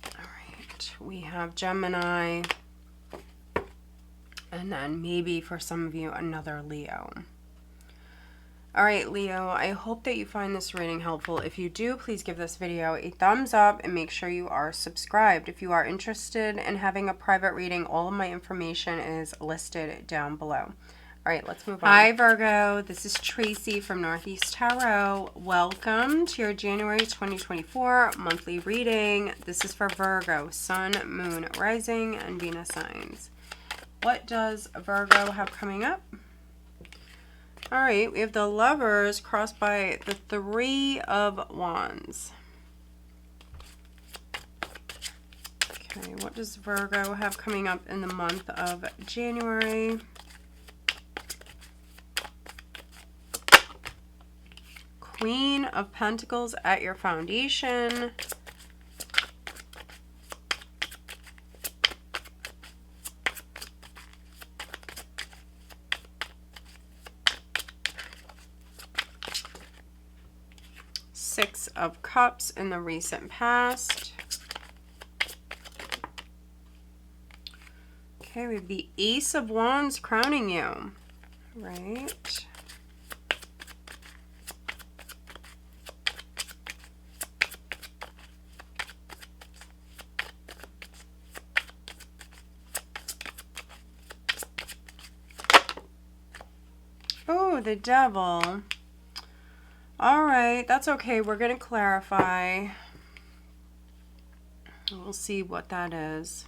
All right, we have Gemini. And then maybe for some of you, another Leo. All right, Leo, I hope that you find this reading helpful. If you do, please give this video a thumbs up and make sure you are subscribed. If you are interested in having a private reading, all of my information is listed down below. All right, let's move on. Hi, Virgo. This is Tracy from Northeast Tarot. Welcome to your January 2024 monthly reading. This is for Virgo, Sun, Moon, Rising, and Venus signs. What does Virgo have coming up? All right, we have the Lovers crossed by the Three of Wands. Okay, what does Virgo have coming up in the month of January? Queen of Pentacles at your foundation. Six of Cups in the recent past. Okay, we have the Ace of Wands crowning you. Right. Oh, the Devil. All right, that's okay. We're going to clarify. We'll see what that is.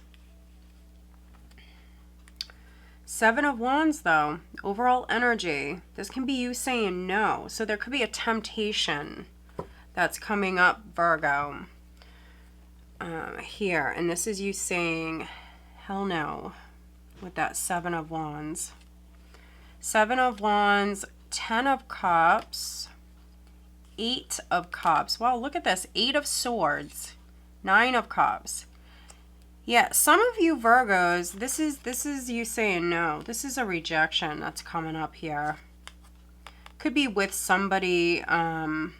Seven of Wands, though. Overall energy. This can be you saying no. So there could be a temptation that's coming up, Virgo, here. And this is you saying hell no with that Seven of Wands. Seven of Wands, 10 of Cups, 8 of Cups. Wow, look at this. 8 of Swords, 9 of Cups. Yeah, some of you Virgos, this is you saying no. This is a rejection that's coming up here. Could be with somebody that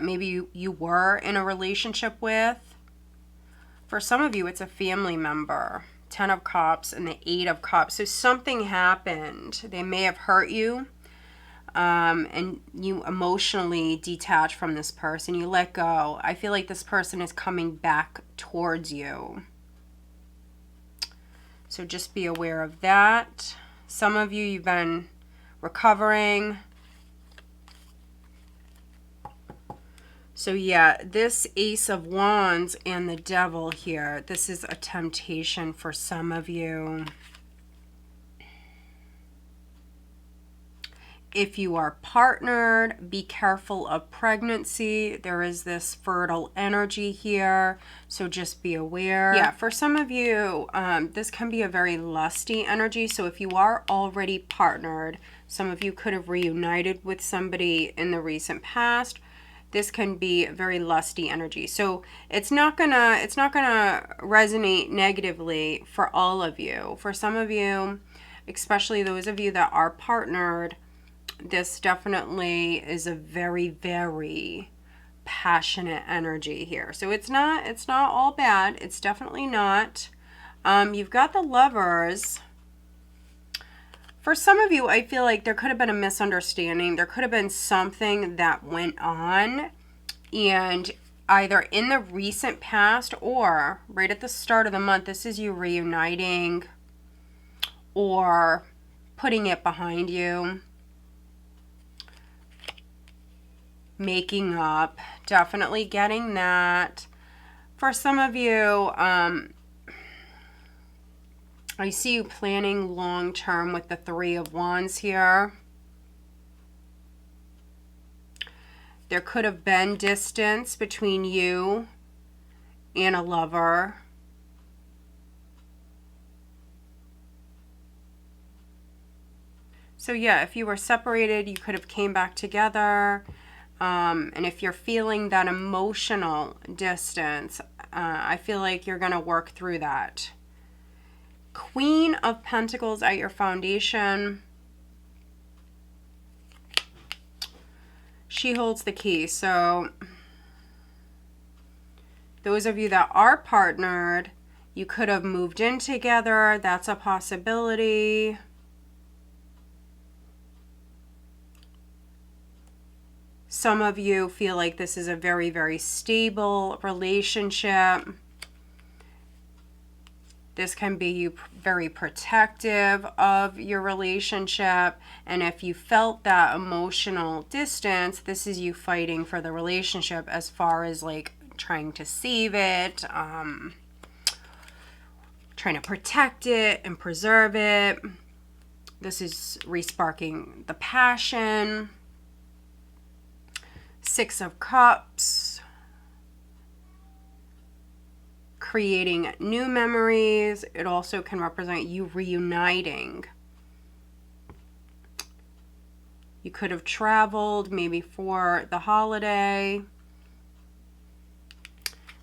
maybe you were in a relationship with. For some of you, it's a family member. 10 of Cups and the 8 of Cups. So something happened. They may have hurt you. And you emotionally detach from this person. You let go. I feel like this person is coming back towards you. So just be aware of that. Some of you, you've been recovering. So yeah, this Ace of Wands and the Devil here, this is a temptation for some of you. If you are partnered, be careful of pregnancy. There is this fertile energy here, so just be aware. Yeah, for some of you, this can be a very lusty energy. So if you are already partnered, some of you could have reunited with somebody in the recent past. this can be very lusty energy. So it's not gonna resonate negatively for all of you. For some of you, especially those of you that are partnered, this definitely is a very, very passionate energy here. So it's not all bad. It's definitely not. You've got the Lovers. For some of you, I feel like there could have been a misunderstanding. There could have been something that went on, and either in the recent past or right at the start of the month, this is you reuniting or putting it behind you, making up, definitely getting that. For some of you, I see you planning long-term with the Three of Wands here. There could have been distance between you and a lover. So yeah, if you were separated, you could have came back together. And if you're feeling that emotional distance, I feel like you're going to work through that. Queen of Pentacles at your foundation. She holds the key. So those of you that are partnered, you could have moved in together. That's a possibility. Some of you feel like this is a very, very stable relationship. This can be you very protective of your relationship. And if you felt that emotional distance, this is you fighting for the relationship as far as like trying to save it, trying to protect it and preserve it. This is re-sparking the passion. Six of Cups. Creating new memories. It also can represent you reuniting. You could have traveled maybe for the holiday.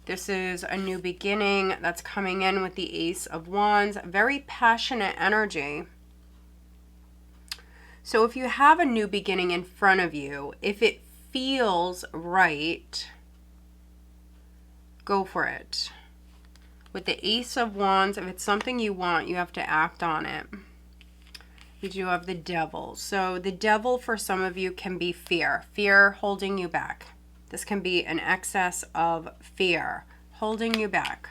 This is a new beginning that's coming in with the Ace of Wands. Very passionate energy. So if you have a new beginning in front of you, if it feels right, go for it. With the Ace of Wands, if it's something you want, you have to act on it. You do have the Devil. So the Devil for some of you can be fear. Fear holding you back. This can be an excess of fear holding you back.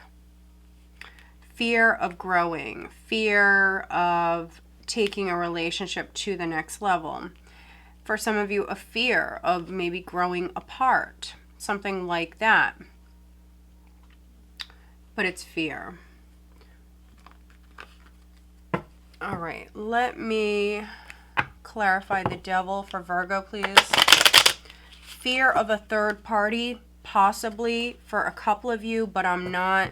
Fear of growing. Fear of taking a relationship to the next level. For some of you, a fear of maybe growing apart. Something like that. But it's fear. All right, let me clarify the Devil for Virgo, please. Fear of a third party, possibly for a couple of you, but I'm not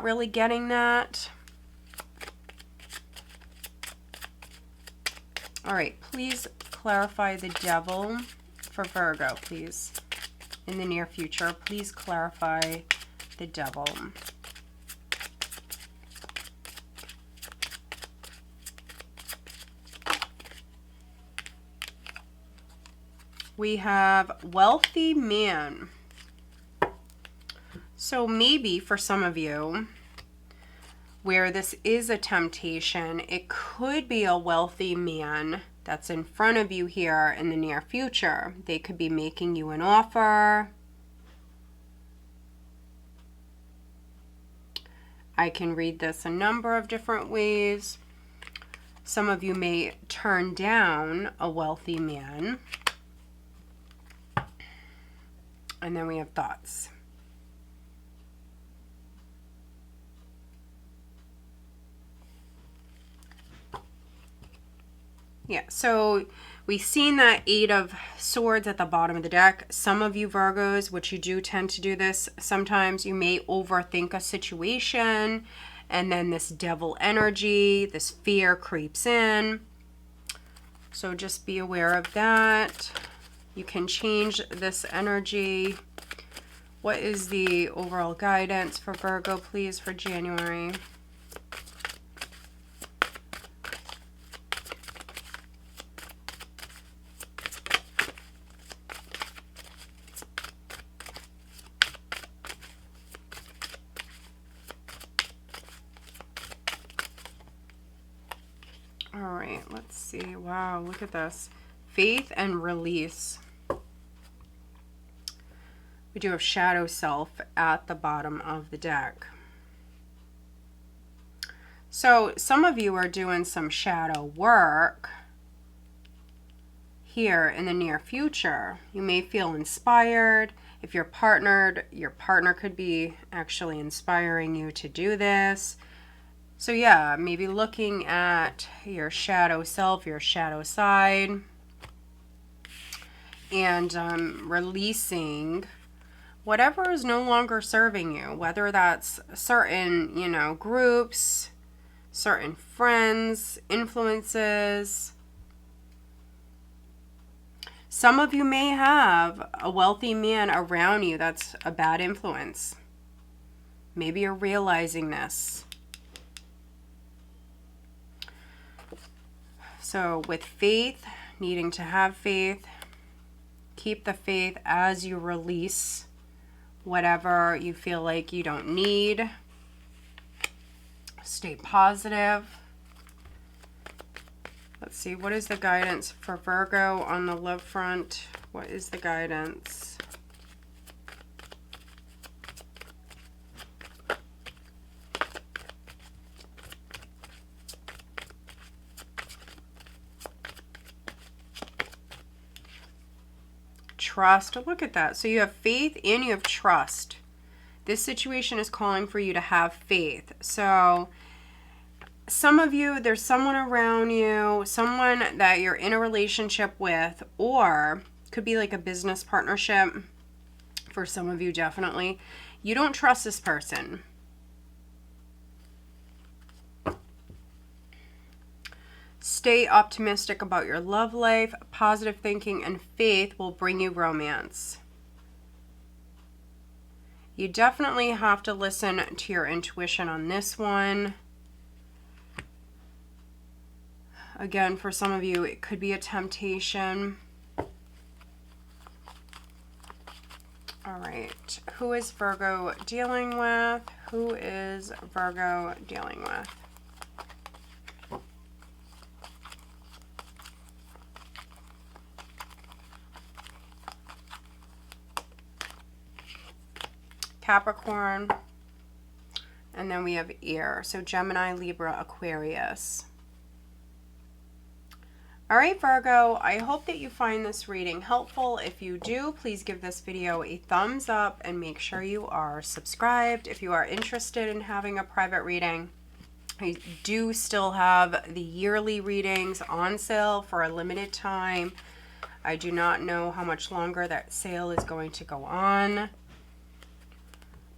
really getting that. All right, please clarify the Devil for Virgo, please. In the near future, please clarify the Devil. We have wealthy man. So maybe for some of you, where this is a temptation, it could be a wealthy man that's in front of you here in the near future. They could be making you an offer. I can read this a number of different ways. Some of you may turn down a wealthy man. And then we have thoughts. Yeah, so we've seen that Eight of Swords at the bottom of the deck. Some of you Virgos, which you do tend to do this, sometimes you may overthink a situation, and then this Devil energy, this fear creeps in. So just be aware of that. You can change this energy. What is the overall guidance for Virgo, please, for January? All right, let's see. Wow, look at this. Faith and release. We do have shadow self at the bottom of the deck. So some of you are doing some shadow work here in the near future. You may feel inspired. If you're partnered, your partner could be actually inspiring you to do this. So yeah, maybe looking at your shadow self, your shadow side, and releasing whatever is no longer serving you, whether that's certain, you know, groups, certain friends, influences. Some of you may have a wealthy man around you that's a bad influence. Maybe you're realizing this. So with faith, needing to have faith, keep the faith as you release whatever you feel like you don't need. Stay positive. Let's see, what is the guidance for Virgo on the love front? What is the guidance? Trust. Look at that. So you have faith and you have trust. This situation is calling for you to have faith. So some of you, there's someone around you, someone that you're in a relationship with, or could be like a business partnership for some of you, definitely. You don't trust this person. Stay optimistic about your love life. Positive thinking and faith will bring you romance. You definitely have to listen to your intuition on this one. Again, for some of you, it could be a temptation. All right. Who is Virgo dealing with? Who is Virgo dealing with? Capricorn, and then we have air. So Gemini, Libra, Aquarius. All right, Virgo, I hope that you find this reading helpful. If you do, please give this video a thumbs up and make sure you are subscribed. If you are interested in having a private reading, I do still have the yearly readings on sale for a limited time. I do not know how much longer that sale is going to go on,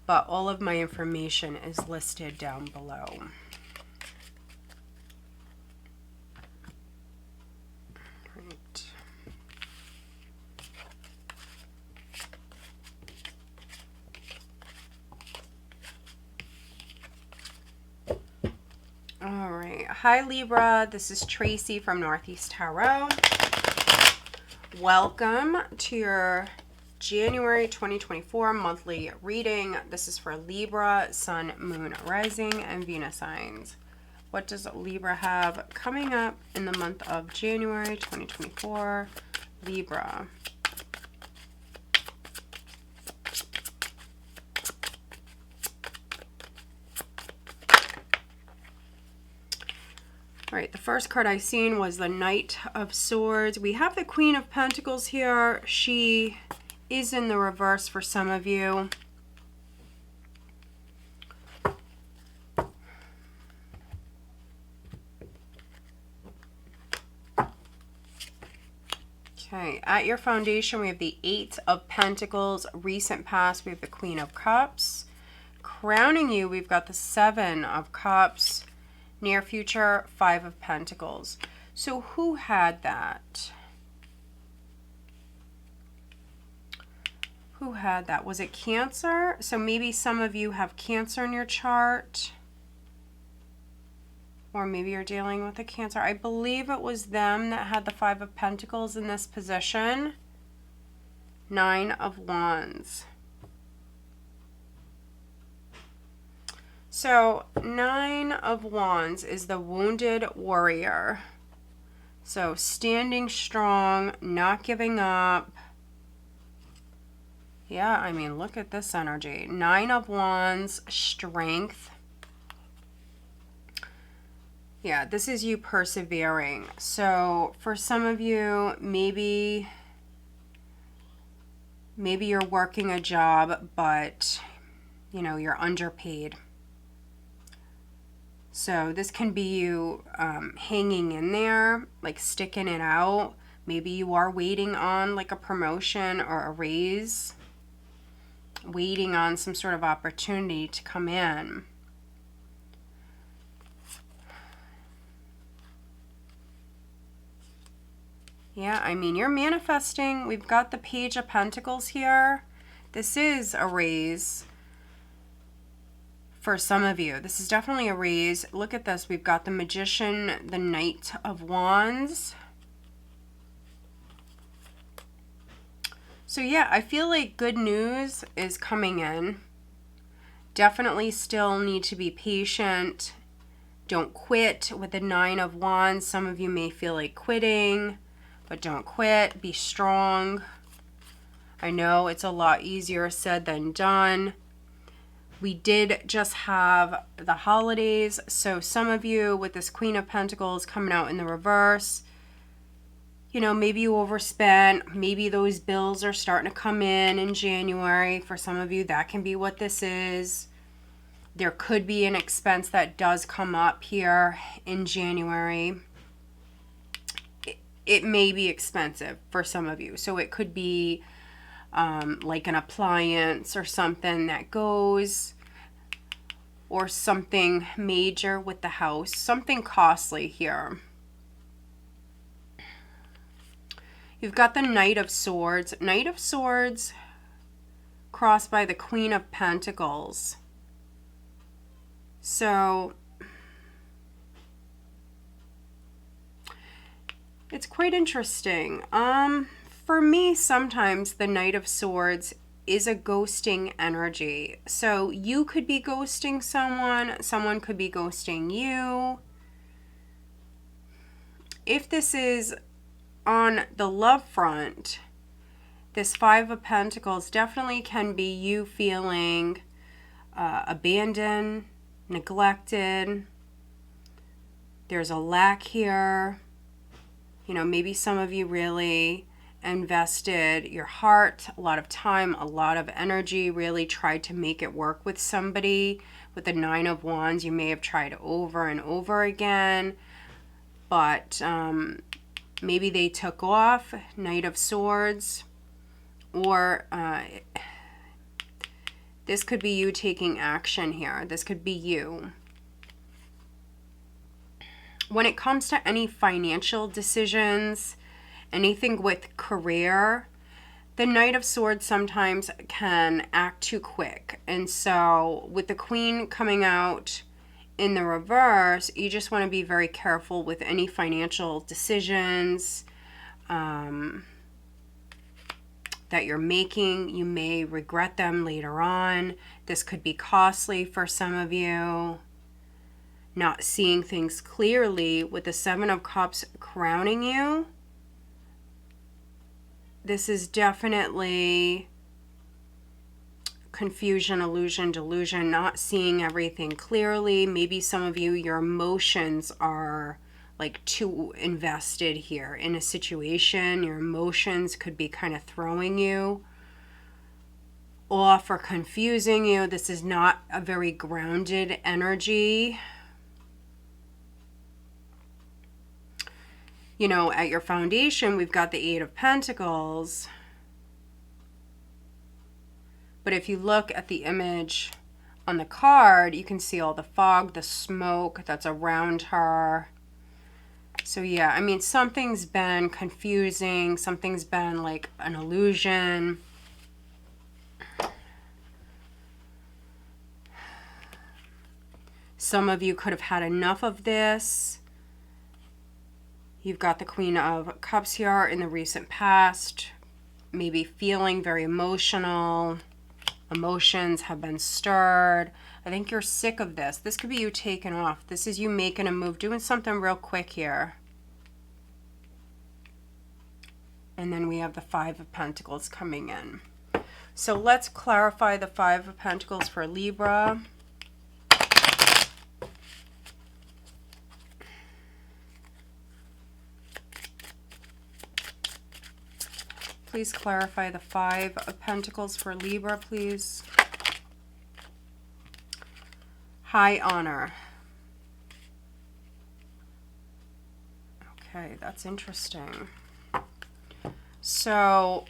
but all of my information is listed down below. Right. All right. Hi, Libra. This is Tracy from Northeast Tarot. Welcome to your January 2024 monthly reading. This is for Libra, Sun, Moon, Rising, and Venus signs. What does Libra have coming up in the month of January 2024? Libra. All right, the first card I seen was the Knight of Swords. We have the Queen of Pentacles here. She is in the reverse for some of you. Okay, at your foundation, we have the Eight of Pentacles. Recent past, we have the Queen of Cups. Crowning you, we've got the Seven of Cups. Near future, Five of Pentacles. So who had that? Who had that? Was it Cancer? So maybe some of you have Cancer in your chart. Or maybe you're dealing with a Cancer. I believe it was them that had the Five of Pentacles in this position. Nine of Wands. So Nine of Wands is the wounded warrior. So standing strong, not giving up. Yeah, I mean, look at this energy. Nine of Wands, strength. Yeah, this is you persevering. So for some of you, maybe you're working a job, but, you know, you're underpaid. So this can be you hanging in there, like sticking it out. Maybe you are waiting on like a promotion or a raise. Waiting on some sort of opportunity to come in. Yeah, I mean, you're manifesting. We've got the Page of Pentacles here. This is a raise for some of you. This is definitely a raise. Look at this. We've got the Magician, the Knight of Wands. So yeah, I feel like good news is coming in. Definitely still need to be patient. Don't quit with the Nine of Wands. Some of you may feel like quitting, but don't quit. Be strong. I know it's a lot easier said than done. We did just have the holidays. So some of you with this Queen of Pentacles coming out in the reverse, you know, maybe you overspent. Maybe those bills are starting to come in January. For some of you, that can be what this is. There could be an expense that does come up here in January. It may be expensive for some of you. So it could be like an appliance or something that goes, or something major with the house, something costly here. You've got the Knight of Swords. Knight of Swords crossed by the Queen of Pentacles. So it's quite interesting. For me, sometimes the Knight of Swords is a ghosting energy. So you could be ghosting someone, someone could be ghosting you. If this is on the love front, this Five of Pentacles definitely can be you feeling abandoned, neglected. There's a lack here. You know, maybe some of you really invested your heart, a lot of time, a lot of energy, really tried to make it work with somebody. With the Nine of Wands, you may have tried over and over again, but maybe they took off. Knight of Swords. Or this could be you taking action here. This could be you. When it comes to any financial decisions, anything with career, the Knight of Swords sometimes can act too quick. And so with the Queen coming out in the reverse, you just want to be very careful with any financial decisions that you're making. You may regret them later on. This could be costly for some of you. Not seeing things clearly with the Seven of Cups crowning you. This is definitely confusion, illusion, delusion, not seeing everything clearly. Maybe some of you, your emotions are like too invested here in a situation. Your emotions could be kind of throwing you off or confusing you. This is not a very grounded energy. You know, at your foundation, we've got the Eight of Pentacles. But if you look at the image on the card, you can see all the fog, the smoke that's around her. So yeah, I mean, something's been confusing. Something's been like an illusion. Some of you could have had enough of this. You've got the Queen of Cups here in the recent past. Maybe feeling very emotional. Emotions have been stirred. I think you're sick of this. This could be you taking off. This is you making a move, doing something real quick here. And then we have the Five of Pentacles coming in. So let's clarify the Five of Pentacles for Libra. Please clarify the Five of Pentacles for Libra, please. High honor. Okay, that's interesting. So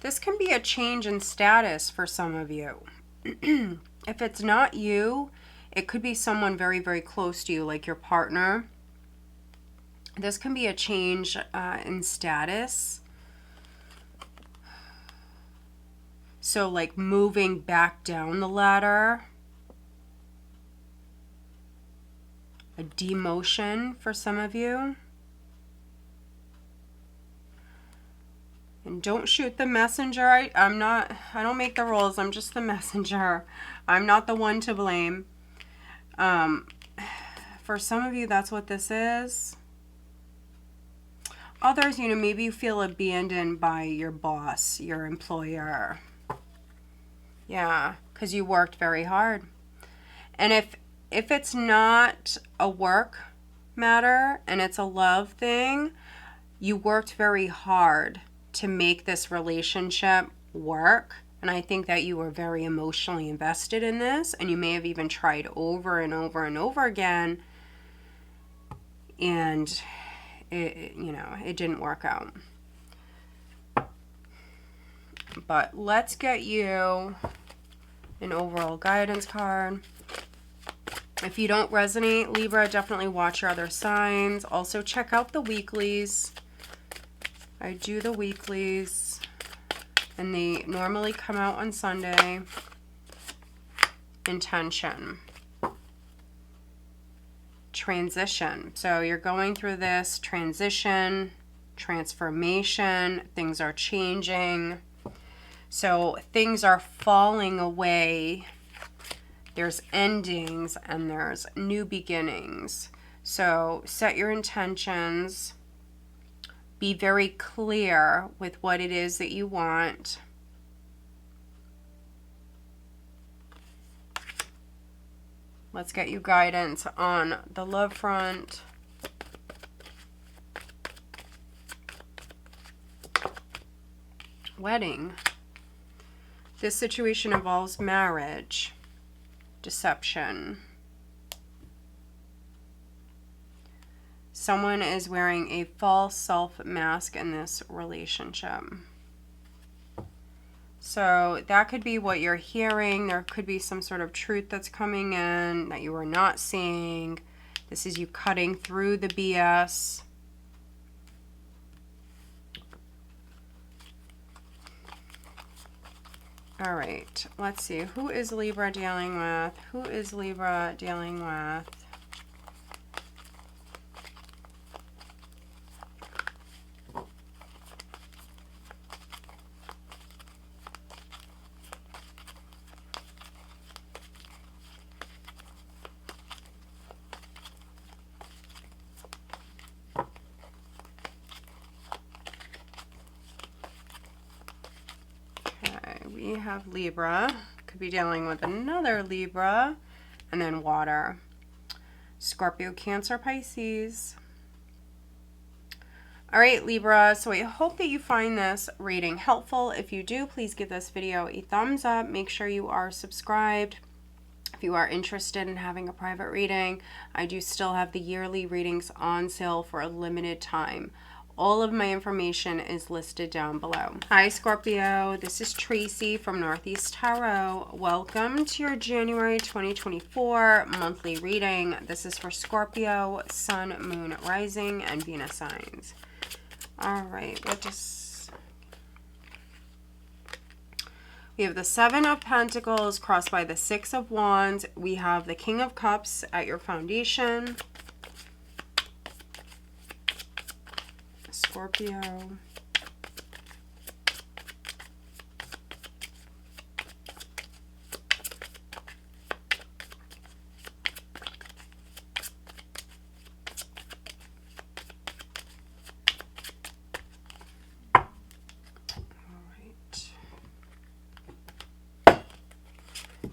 this can be a change in status for some of you. If it's not you, it could be someone very, very close to you, like your partner. This can be a change in status. So like moving back down the ladder. A demotion for some of you. And don't shoot the messenger. I don't make the rules. I'm just the messenger. I'm not the one to blame. For some of you, that's what this is. Others, you know, maybe you feel abandoned by your boss, your employer. Yeah, because you worked very hard. And if it's not a work matter and it's a love thing, you worked very hard to make this relationship work. And I think that you were very emotionally invested in this, and you may have even tried over and over and over again, and it, you know, it didn't work out. But let's get you an overall guidance card. If you don't resonate, Libra, definitely watch your other signs. Also check out the weeklies. I do the weeklies, and they normally come out on Sunday. Intention. Transition. So you're going through this transition, transformation. Things are changing. So things are falling away. There's endings and there's new beginnings. So set your intentions. Be very clear with what it is that you want. Let's get you guidance on the love front. Wedding. This situation involves marriage, deception. Someone is wearing a false self mask in this relationship. So that could be what you're hearing. There could be some sort of truth that's coming in that you are not seeing. This is you cutting through the BS. All right, let's see. Who is Libra dealing with? Who is Libra dealing with? We have Libra, could be dealing with another Libra, and then water. Scorpio, Cancer, Pisces. All right, Libra, so I hope that you find this reading helpful. If you do, please give this video a thumbs up. Make sure you are subscribed. If you are interested in having a private reading, I do still have the yearly readings on sale for a limited time. All of my information is listed down below. Hi, Scorpio. This is Tracy from Northeast Tarot. Welcome to your January 2024 monthly reading. This is for Scorpio, Sun, Moon, Rising, and Venus signs. We have the Seven of Pentacles crossed by the Six of Wands. We have the King of Cups at your foundation. Scorpio.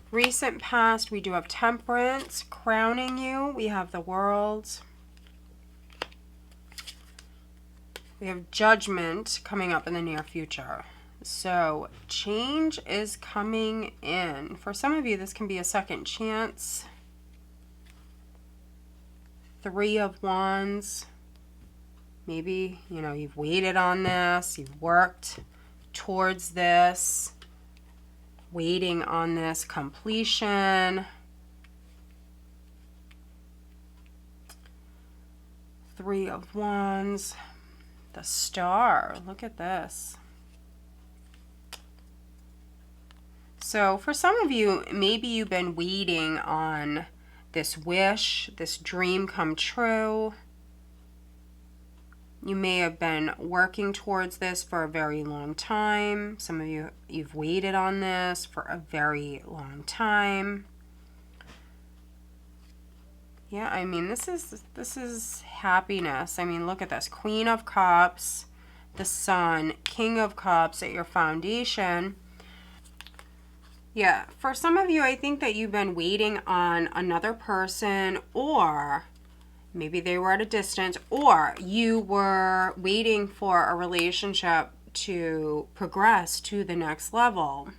Recent past, we do have Temperance crowning you. We have the World. We have Judgment coming up in the near future. So change is coming in. For some of you, this can be a second chance. Three of Wands. Maybe, you know, you've waited on this. You've worked towards this. Waiting on this completion. Three of Wands. The Star. Look at this. So for some of you, maybe you've been waiting on this wish, this dream come true. You may have been working towards this for a very long time. Some of you, you've waited on this for a very long time. Yeah, I mean, this is happiness. I mean, look at this. Queen of Cups, the Sun, King of Cups at your foundation. Yeah, for some of you, I think that you've been waiting on another person, or maybe they were at a distance, or you were waiting for a relationship to progress to the next level.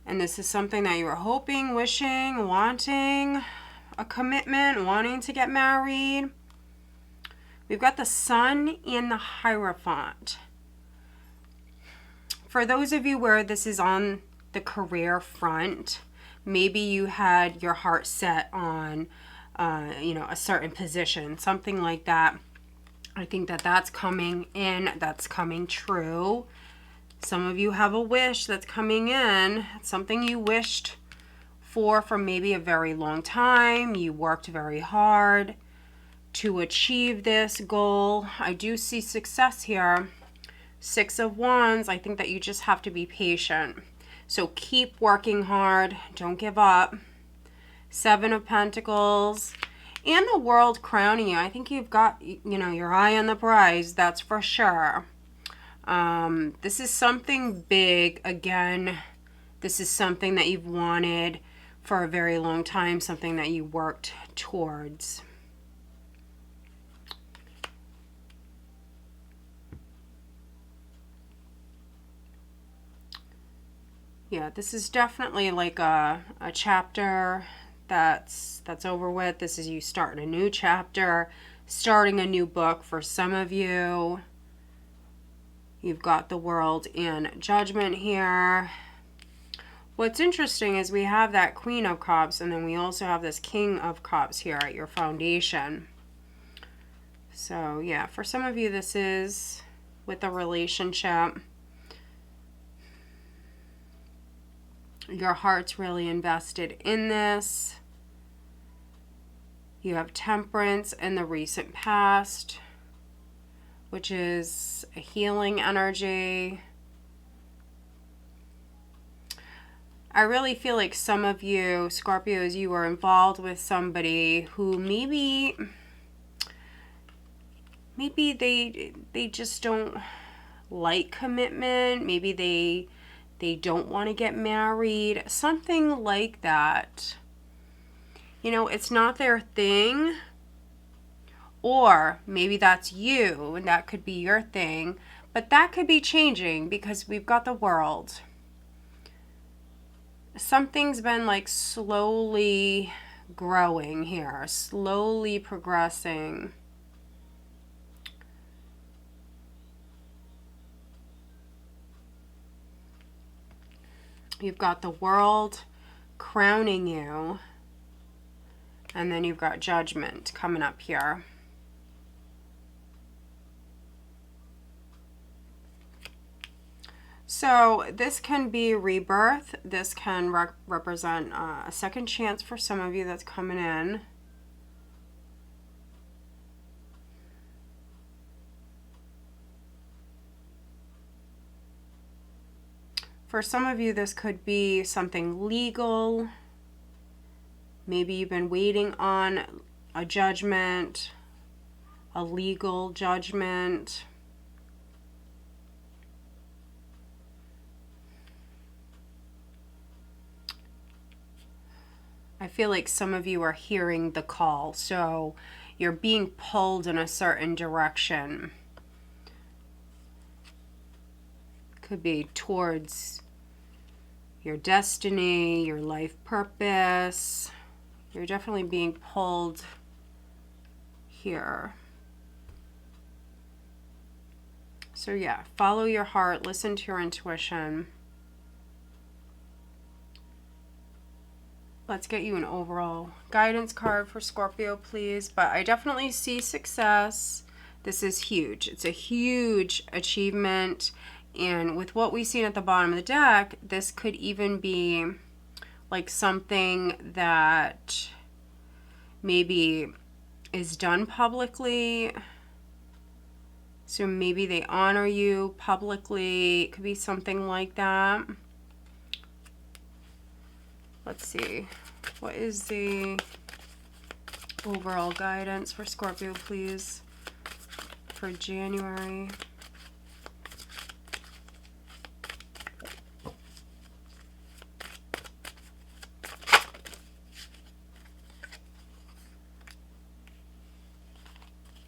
And this is something that you were hoping, wishing, wanting a commitment, wanting to get married. We've got the Sun and the Hierophant. For those of you where this is on the career front, maybe you had your heart set on you know, a certain position, something like that. I think that that's coming in, that's coming true. Some of you have a wish that's coming in, something you wished for maybe a very long time. You worked very hard to achieve this goal. I do see success here. Six of Wands, I think that you just have to be patient. So keep working hard, don't give up. Seven of Pentacles and the World crowning you. I think you've got, you know, your eye on the prize, that's for sure. This is something big. Again, this is something that you've wanted for a very long time, something that you worked towards. Yeah, this is definitely like a chapter that's over with. This is you starting a new chapter, starting a new book for some of you. You've got the World and Judgment here. What's interesting is we have that Queen of Cups, and then we also have this King of Cups here at your foundation. So yeah, for some of you, this is with a relationship. Your heart's really invested in this. You have Temperance in the recent past, which is a healing energy. I really feel like some of you, Scorpios, you were involved with somebody who maybe they just don't like commitment. Maybe they don't want to get married, something like that. You know, it's not their thing. Or maybe that's you, and that could be your thing. But that could be changing because we've got the World. Something's been like slowly growing here, slowly progressing. You've got the World crowning you, and then you've got Judgment coming up here. So this can be rebirth. This can represent a second chance for some of you that's coming in. For some of you, this could be something legal. Maybe you've been waiting on a judgment, a legal judgment. I feel like some of you are hearing the call, so you're being pulled in a certain direction. Could be towards your destiny, your life purpose. You're definitely being pulled here. So yeah, follow your heart, listen to your intuition. Let's get you an overall guidance card for Scorpio, please. But I definitely see success. This is huge. It's a huge achievement. And with what we've seen at the bottom of the deck, this could even be like something that maybe is done publicly. So maybe they honor you publicly. It could be something like that. Let's see. What is the overall guidance for Scorpio, please, for January?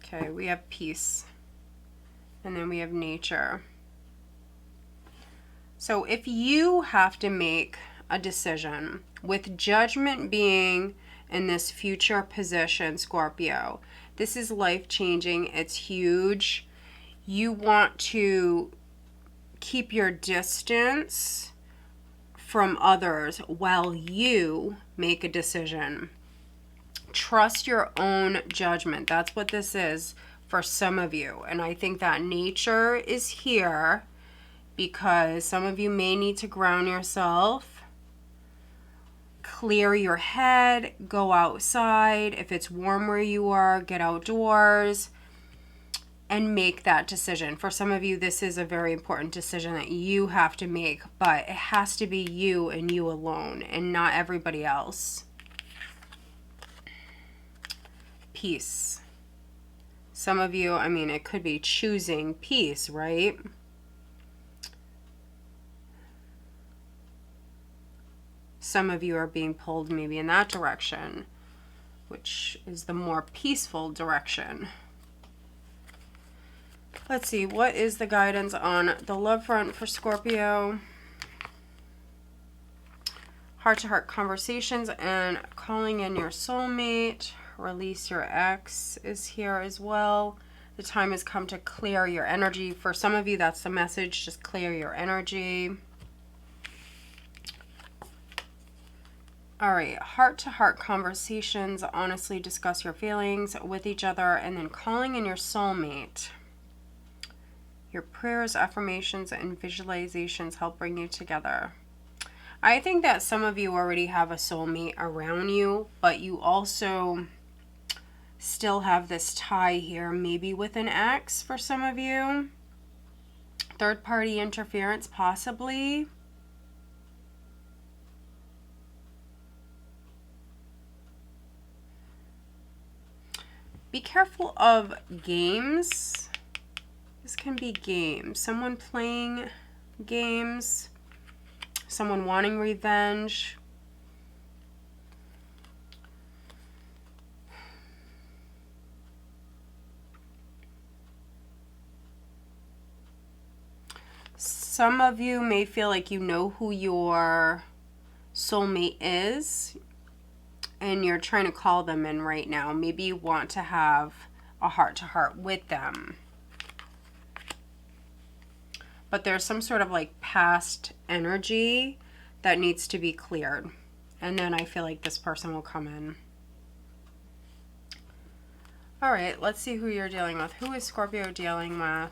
Okay, we have peace. And then we have nature. So if you have to make a decision, with judgment being in this future position, Scorpio, this is life-changing. It's huge. You want to keep your distance from others while you make a decision. Trust your own judgment. That's what this is for some of you. And I think that nature is here because some of you may need to ground yourself, clear your head, go outside. If it's warm where you are, get outdoors and make that decision. For some of you, this is a very important decision that you have to make, but it has to be you and you alone and not everybody else. Peace. Some of you, I mean, it could be choosing peace, right? Some of you are being pulled maybe in that direction, which is the more peaceful direction. Let's see, what is the guidance on the love front for Scorpio? Heart-to-heart conversations and calling in your soulmate. Release your ex is here as well. The time has come to clear your energy. For some of you, that's the message. Just clear your energy. All right, heart-to-heart conversations. Honestly discuss your feelings with each other. And then calling in your soulmate. Your prayers, affirmations, and visualizations help bring you together. I think that some of you already have a soulmate around you, but you also still have this tie here, maybe with an ex for some of you. Third party interference, possibly. Be careful of games. This can be games. Someone playing games. Someone wanting revenge. Some of you may feel like you know who your soulmate is and you're trying to call them in right now. Maybe you want to have a heart-to-heart with them. But there's some sort of like past energy that needs to be cleared. And then I feel like this person will come in. All right, let's see who you're dealing with. Who is Scorpio dealing with?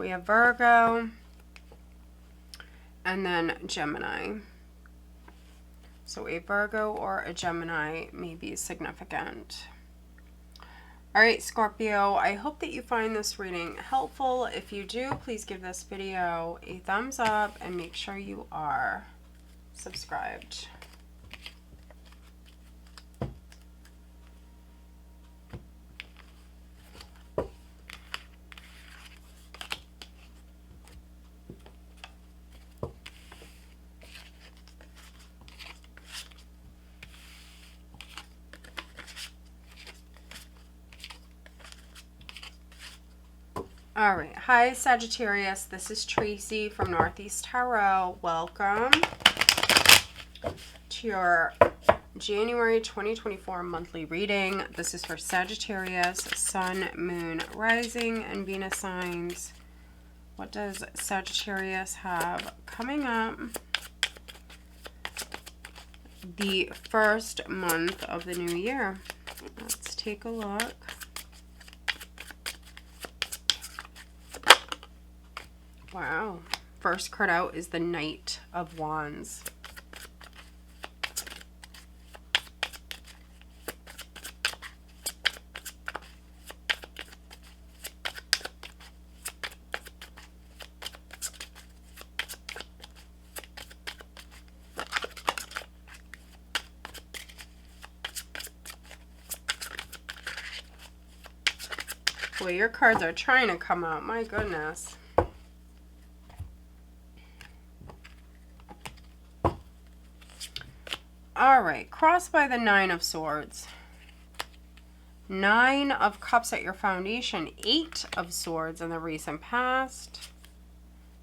We have Virgo. And then Gemini. So a Virgo or a Gemini may be significant. All right, Scorpio, I hope that you find this reading helpful. If you do, please give this video a thumbs up and make sure you are subscribed. All right. Hi, Sagittarius. This is Tracy from Northeast Tarot. Welcome to your January 2024 monthly reading. This is for Sagittarius, Sun, Moon, Rising, and Venus signs. What does Sagittarius have coming up? The first month of the new year. Let's take a look. Wow. First card out is the Knight of Wands. Boy, your cards are trying to come out. My goodness. All right, crossed by the Nine of Swords. Nine of Cups at your foundation. Eight of Swords in the recent past.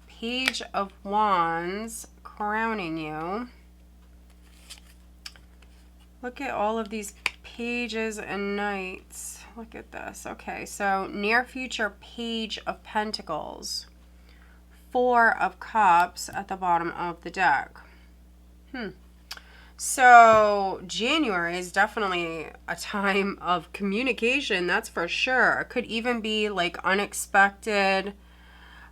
Page of Wands crowning you. Look at all of these pages and knights. Look at this. Okay, so near future Page of Pentacles. Four of Cups at the bottom of the deck. So January is definitely a time of communication, that's for sure. It could even be like unexpected.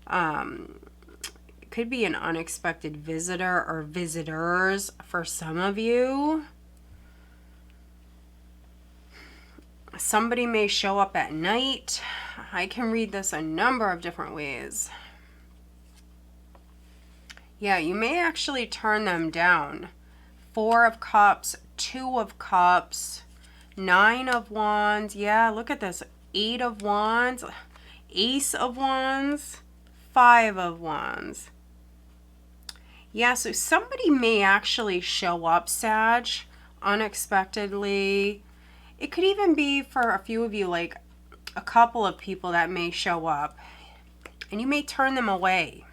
It could be an unexpected visitor or visitors for some of you. Somebody may show up at night. I can read this a number of different ways. Yeah, you may actually turn them down. Four of Cups, Two of Cups, Nine of Wands. Yeah, look at this. Eight of Wands, Ace of Wands, Five of Wands. Yeah, so somebody may actually show up, Sag, unexpectedly. It could even be for a few of you, like a couple of people that may show up. And you may turn them away.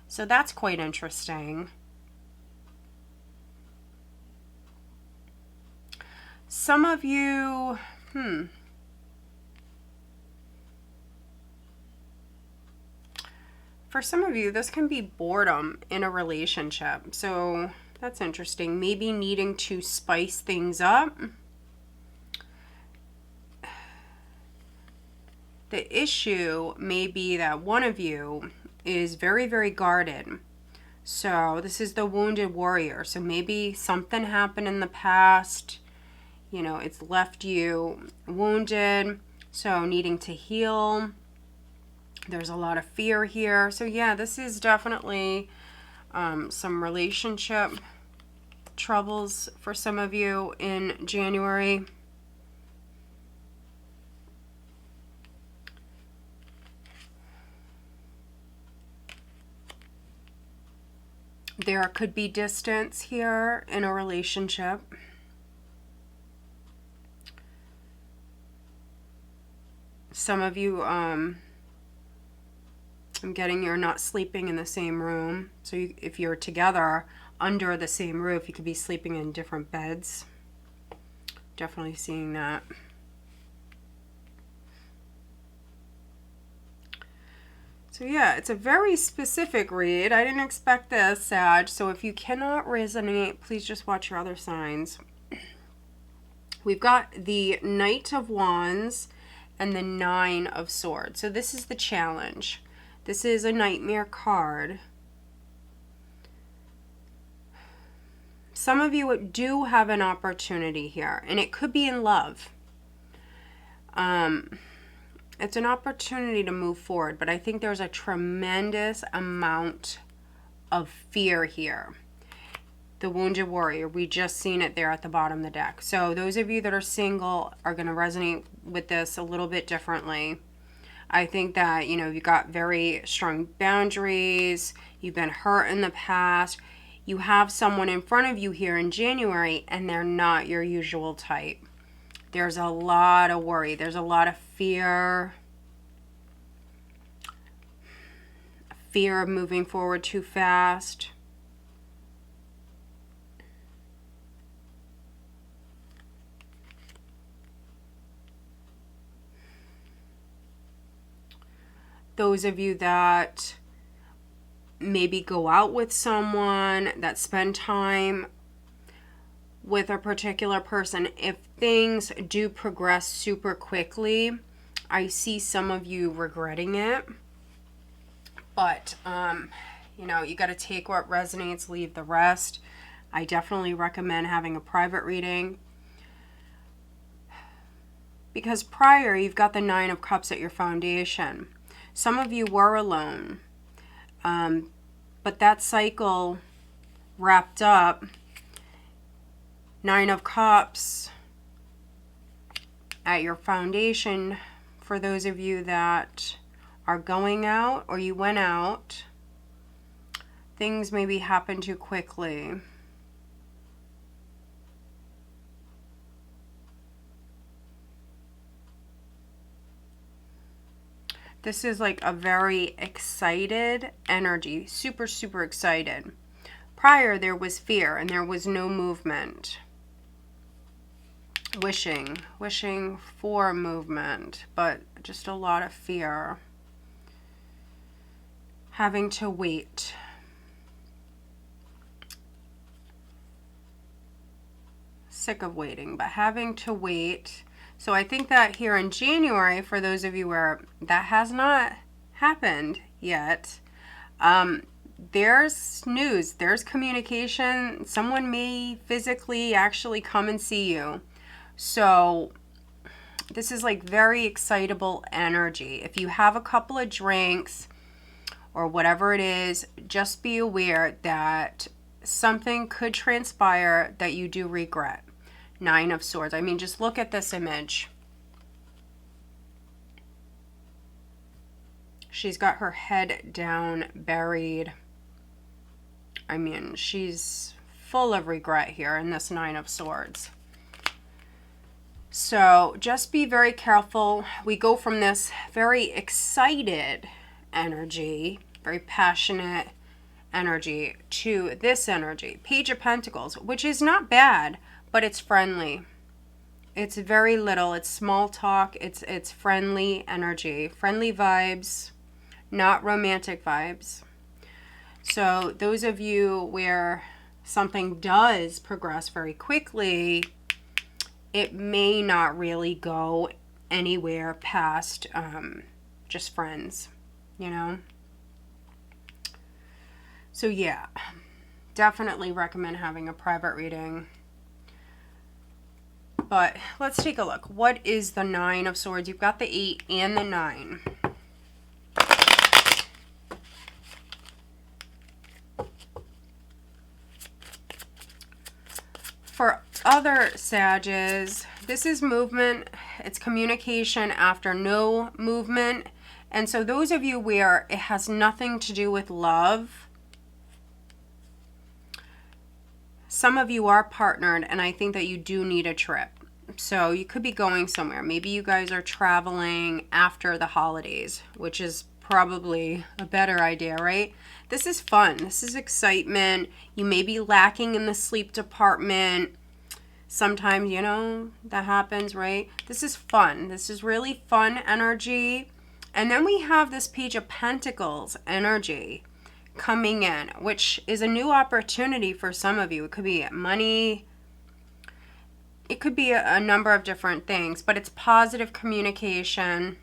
So that's quite interesting. Some of you, for some of you, this can be boredom in a relationship. So that's interesting. Maybe needing to spice things up. The issue may be that one of you is very, very guarded. So this is the wounded warrior. So maybe something happened in the past. You know, it's left you wounded, so needing to heal. There's a lot of fear here. So yeah, this is definitely some relationship troubles for some of you in January. There could be distance here in a relationship. Some of you, I'm getting you're not sleeping in the same room. So if you're together under the same roof, you could be sleeping in different beds. Definitely seeing that. So yeah, it's a very specific read. I didn't expect this, Sag. So if you cannot resonate, please just watch your other signs. We've got the Knight of Wands and the Nine of Swords. So this is the challenge. This is a nightmare card. Some of you do have an opportunity here, and it could be in love. It's an opportunity to move forward, but I think there's a tremendous amount of fear here. The Wounded Warrior, we just seen it there at the bottom of the deck. So those of you that are single are going to resonate with this a little bit differently. I think that, you know, you got very strong boundaries. You've been hurt in the past. You have someone in front of you here in January, and they're not your usual type. There's a lot of worry. There's a lot of fear. Fear of moving forward too fast. Those of you that maybe go out with someone, that spend time with a particular person, if things do progress super quickly, I see some of you regretting it. But, you know, you got to take what resonates, leave the rest. I definitely recommend having a private reading. Because prior, you've got the Nine of Cups at your foundation. Some of you were alone. But that cycle wrapped up. Nine of Cups at your foundation. For those of you that are going out or you went out, things maybe happen too quickly. This is like a very excited energy, super, super excited. Prior, there was fear and there was no movement. Wishing for movement, but just a lot of fear. Having to wait. Sick of waiting, but having to wait. So I think that here in January, for those of you where that has not happened yet, there's news, there's communication. Someone may physically actually come and see you. So this is like very excitable energy. If you have a couple of drinks or whatever it is, just be aware that something could transpire that you do regret. Nine of Swords. I mean, just look at this image. She's got her head down, buried. I mean, she's full of regret here in this Nine of Swords. So just be very careful. We go from this very excited energy, very passionate energy, to this energy, Page of Pentacles, which is not bad, but it's friendly. It's very little. It's small talk. It's friendly energy, friendly vibes, not romantic vibes. So those of you where something does progress very quickly, it may not really go anywhere past just friends, you know? So yeah, definitely recommend having a private reading. But let's take a look. What is the Nine of Swords? You've got the 8 and the 9. For other Sages, this is movement. It's communication after no movement. And so those of you where it has nothing to do with love, some of you are partnered, and I think that you do need a trip. So you could be going somewhere. Maybe you guys are traveling after the holidays, which is probably a better idea, right? This is fun. This is excitement. You may be lacking in the sleep department. Sometimes, you know, that happens, right? This is fun. This is really fun energy. And then we have this Page of Pentacles energy coming in, which is a new opportunity for some of you. It could be money. It could be a number of different things, but it's positive communication.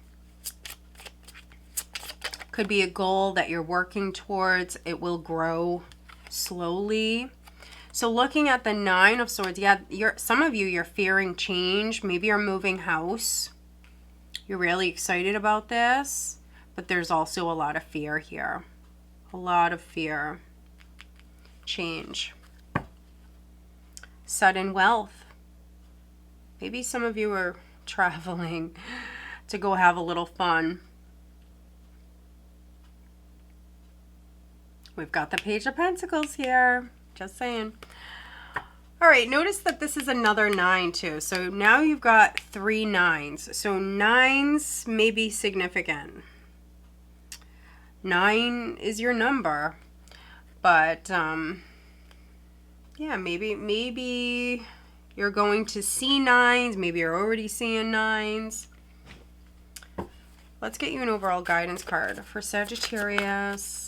Could be a goal that you're working towards. It will grow slowly. So looking at the Nine of Swords, yeah, some of you, you're fearing change. Maybe you're moving house. You're really excited about this, but there's also a lot of fear here. A lot of fear. Change. Sudden wealth. Maybe some of you are traveling to go have a little fun. We've got the Page of Pentacles here. Just saying. All right, notice that this is another 9 too. So now you've got 3 9s. So 9s may be significant. 9 is your number. But yeah, maybe you're going to see 9s. Maybe you're already seeing 9s. Let's get you an overall guidance card for Sagittarius.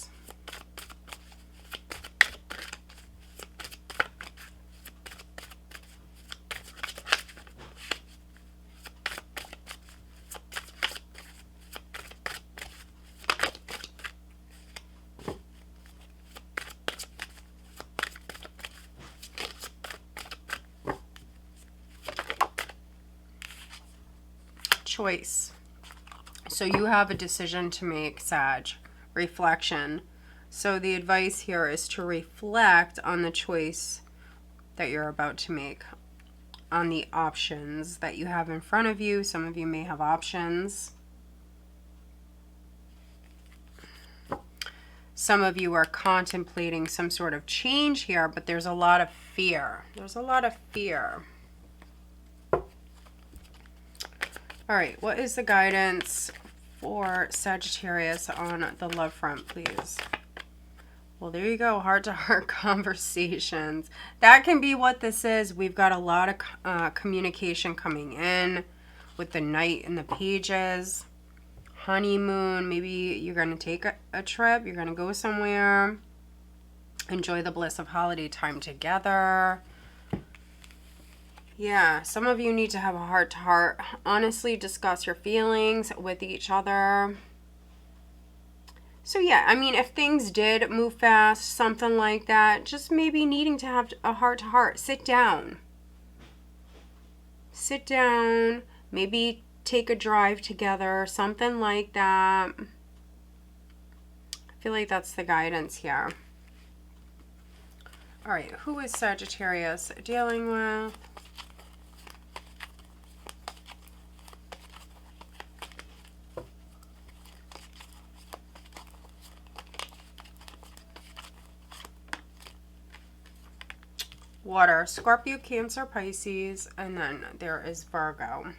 Choice. So you have a decision to make, Sag. Reflection. So the advice here is to reflect on the choice that you're about to make, on the options that you have in front of you. Some of you may have options. Some of you are contemplating some sort of change here, but there's a lot of fear. There's a lot of fear. All right, what is the guidance for Sagittarius on the love front, please? Well, there you go, heart-to-heart conversations. That can be what this is. We've got a lot of communication coming in with the Knight and the Pages. Honeymoon, maybe you're going to take a trip. You're going to go somewhere. Enjoy the bliss of holiday time together. Yeah, some of you need to have a heart-to-heart. Honestly, discuss your feelings with each other. So yeah, I mean, if things did move fast, something like that, just maybe needing to have a heart-to-heart. Sit down. Sit down. Maybe take a drive together, something like that. I feel like that's the guidance here. All right, who is Sagittarius dealing with? Water, Scorpio, Cancer, Pisces, and then there is Virgo.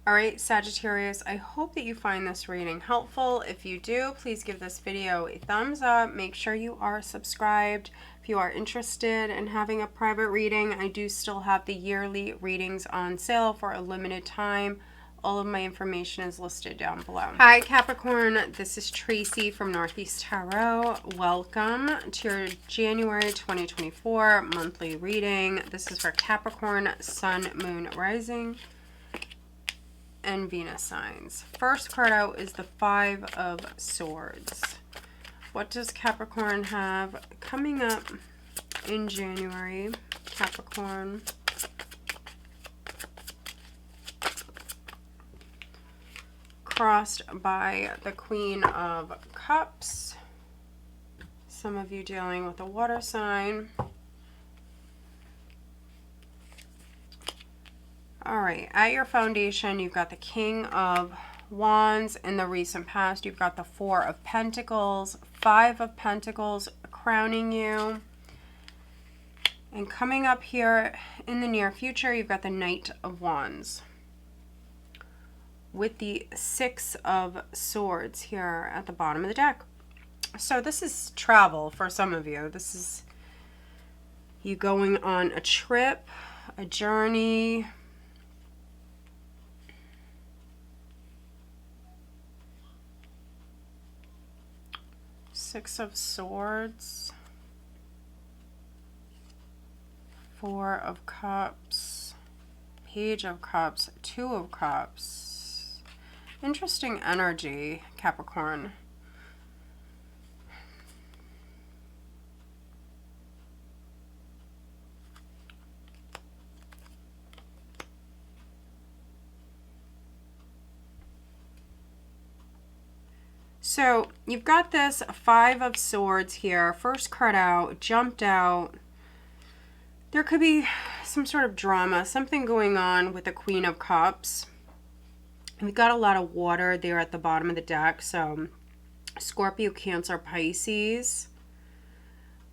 All right, Sagittarius, I hope that you find this reading helpful. If you do, please give this video a thumbs up. Make sure you are subscribed. If you are interested in having a private reading, I do still have the yearly readings on sale for a limited time. All of my information is listed down below. Hi, Capricorn. This is Tracy from Northeast Tarot. Welcome to your January 2024 monthly reading. This is for Capricorn, Sun, Moon, Rising, and Venus signs. First card out is the Five of Swords. What does Capricorn have coming up in January? Capricorn. Crossed by the Queen of Cups. Some of you dealing with a water sign. All right, at your foundation, you've got the King of Wands. In the recent past, you've got the Four of Pentacles, Five of Pentacles crowning you. And coming up here in the near future, you've got the Knight of Wands with the Six of Swords here at the bottom of the deck. So this is travel for some of you. This is you going on a trip, a journey. Six of Swords, Four of Cups, Page of Cups, Two of Cups, Interesting energy, Capricorn. So you've got this Five of Swords here. First card out, jumped out. There could be some sort of drama, something going on with the Queen of Cups. We've got a lot of water there at the bottom of the deck. So Scorpio, Cancer, Pisces.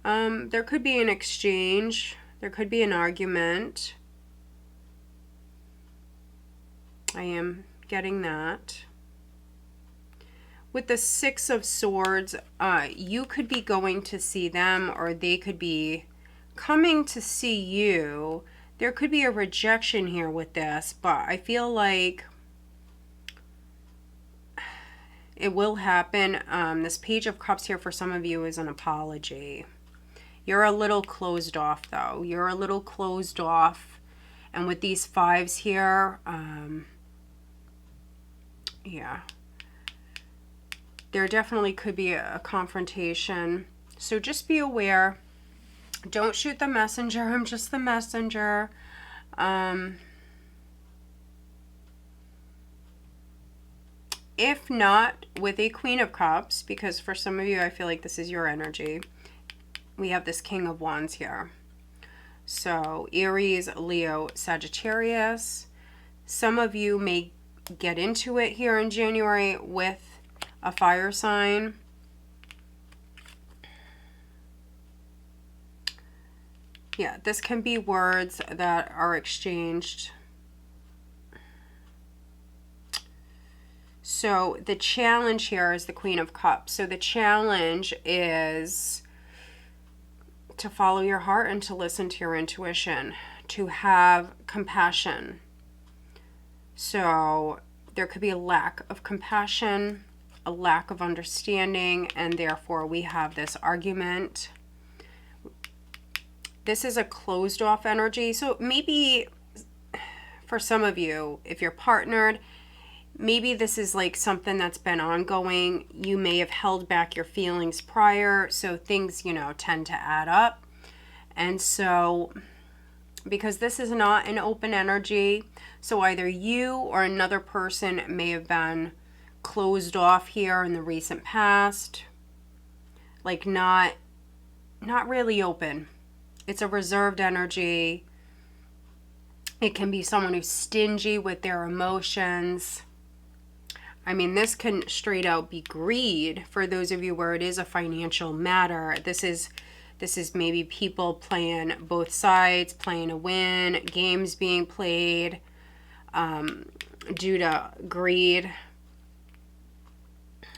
There could be an exchange. There could be an argument. I am getting that. With the Six of Swords, you could be going to see them, or they could be coming to see you. There could be a rejection here with this, but I feel like it will happen. This Page of Cups here for some of you is an apology. You're a little closed off, though. You're a little closed off. And with these fives here, yeah. There definitely could be a confrontation. So just be aware. Don't shoot the messenger. I'm just the messenger. If not with a Queen of Cups, because for some of you, I feel like this is your energy. We have this King of Wands here. So Aries, Leo, Sagittarius. Some of you may get into it here in January with a fire sign. Yeah, this can be words that are exchanged. So the challenge here is the Queen of Cups. So the challenge is to follow your heart and to listen to your intuition, to have compassion. So there could be a lack of compassion, a lack of understanding, and therefore we have this argument. This is a closed off energy. So maybe for some of you, if you're partnered, maybe this is like something that's been ongoing. You may have held back your feelings prior, so things, you know, tend to add up. And so because this is not an open energy, so either you or another person may have been closed off here in the recent past, like not really open. It's a reserved energy. It can be someone who's stingy with their emotions. I mean, this can straight out be greed for those of you where it is a financial matter. This is maybe people playing both sides, playing a win, games being played due to greed.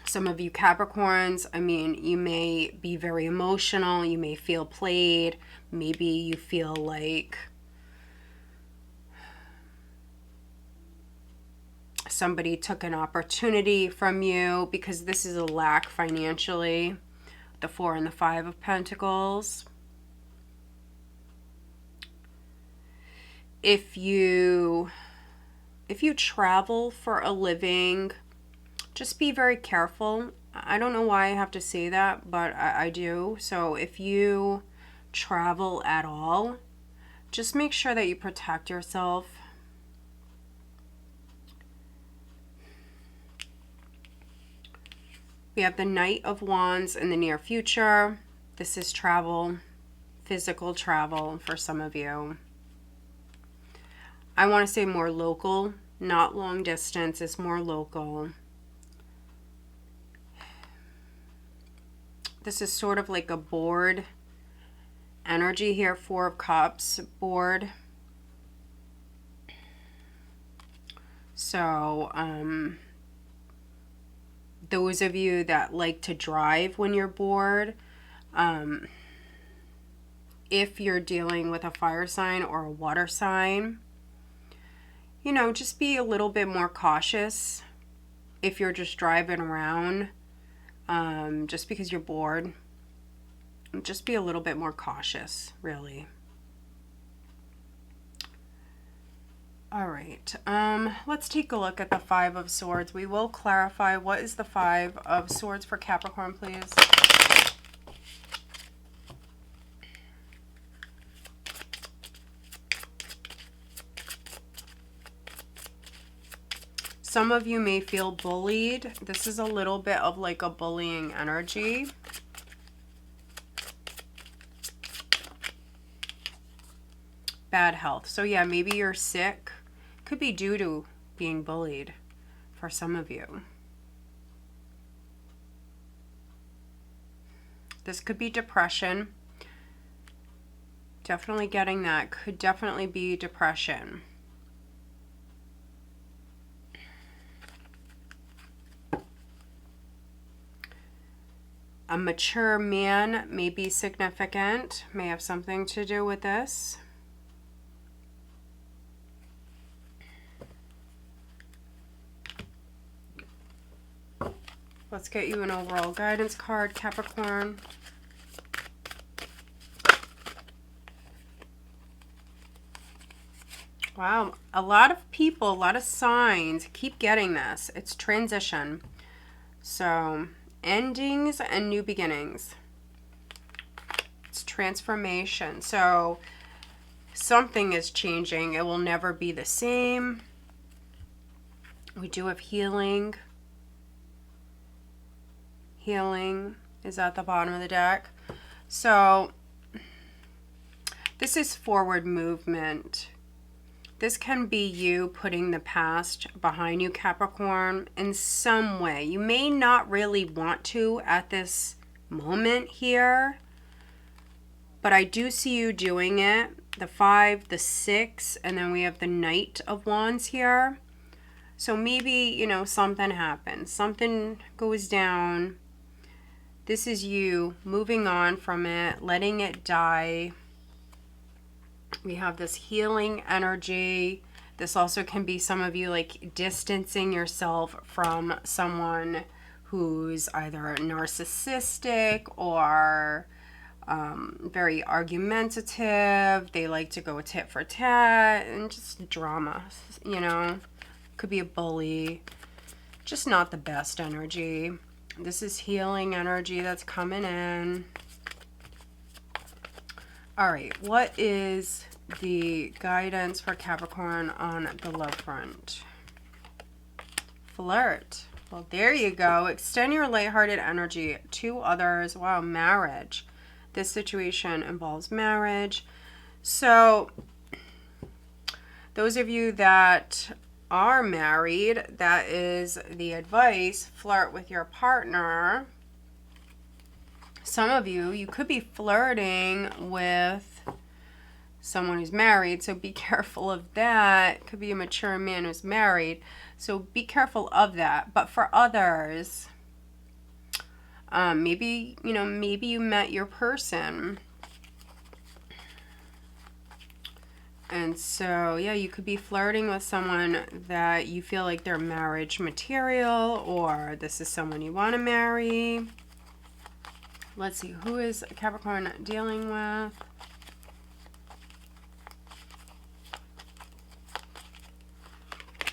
Some of you Capricorns, I mean, you may be very emotional. You may feel played. Maybe you feel like somebody took an opportunity from you, because this is a lack financially. The Four and the Five of Pentacles. If you travel for a living, just be very careful. I don't know why I have to say that, but I do. So if you travel at all, just make sure that you protect yourself. We have the Knight of Wands in the near future. This is travel, physical travel for some of you. I want to say more local, not long distance. It's more local. This is sort of like a bored energy here. Four of Cups, bored. So, those of you that like to drive when you're bored, if you're dealing with a fire sign or a water sign, you know, just be a little bit more cautious if you're just driving around, just because you're bored. Just be a little bit more cautious, really. All right, let's take a look at the Five of Swords. We will clarify what is the Five of Swords for Capricorn, please. Some of you may feel bullied. This is a little bit of like a bullying energy. Bad health. So yeah, maybe you're sick. Could be due to being bullied for some of you. This could be depression. Definitely getting that. Could definitely be depression. A mature man may be significant, may have something to do with this. Let's get you an overall guidance card, Capricorn. Wow, a lot of people, a lot of signs keep getting this. It's transition. So, endings and new beginnings. It's transformation. So, something is changing. It will never be the same. We do have healing. Healing is at the bottom of the deck. So, this is forward movement. This can be you putting the past behind you, Capricorn, in some way. You may not really want to at this moment here, but I do see you doing it. The 5, the 6, and then we have the Knight of Wands here. So maybe, you know, something happens. Something goes down. This is you moving on from it, letting it die. We have this healing energy. This also can be some of you like distancing yourself from someone who's either narcissistic or very argumentative. They like to go tit for tat and just drama, you know. Could be a bully. Just not the best energy. This is healing energy that's coming in. All right, what is the guidance for Capricorn on the love front? Flirt. Well, there you go. Extend your lighthearted energy to others. Wow, marriage. This situation involves marriage. So, those of you that are married, that is the advice. Flirt with your partner. Some of you could be flirting with someone who's married, so be careful of that. Could be a mature man who's married, so be careful of that. But for others, maybe, you know, maybe you met your person. And so, yeah, you could be flirting with someone that you feel like they're marriage material, or this is someone you want to marry. Let's see, who is Capricorn dealing with?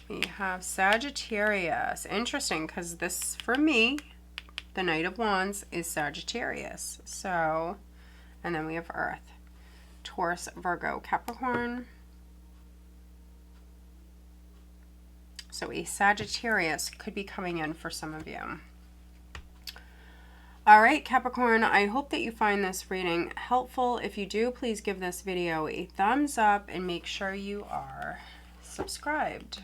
We have Sagittarius. Interesting, because this, for me, the Knight of Wands is Sagittarius. So, and then we have Earth. Taurus, Virgo, Capricorn. So a Sagittarius could be coming in for some of you. All right, Capricorn, I hope that you find this reading helpful. If you do, please give this video a thumbs up and make sure you are subscribed.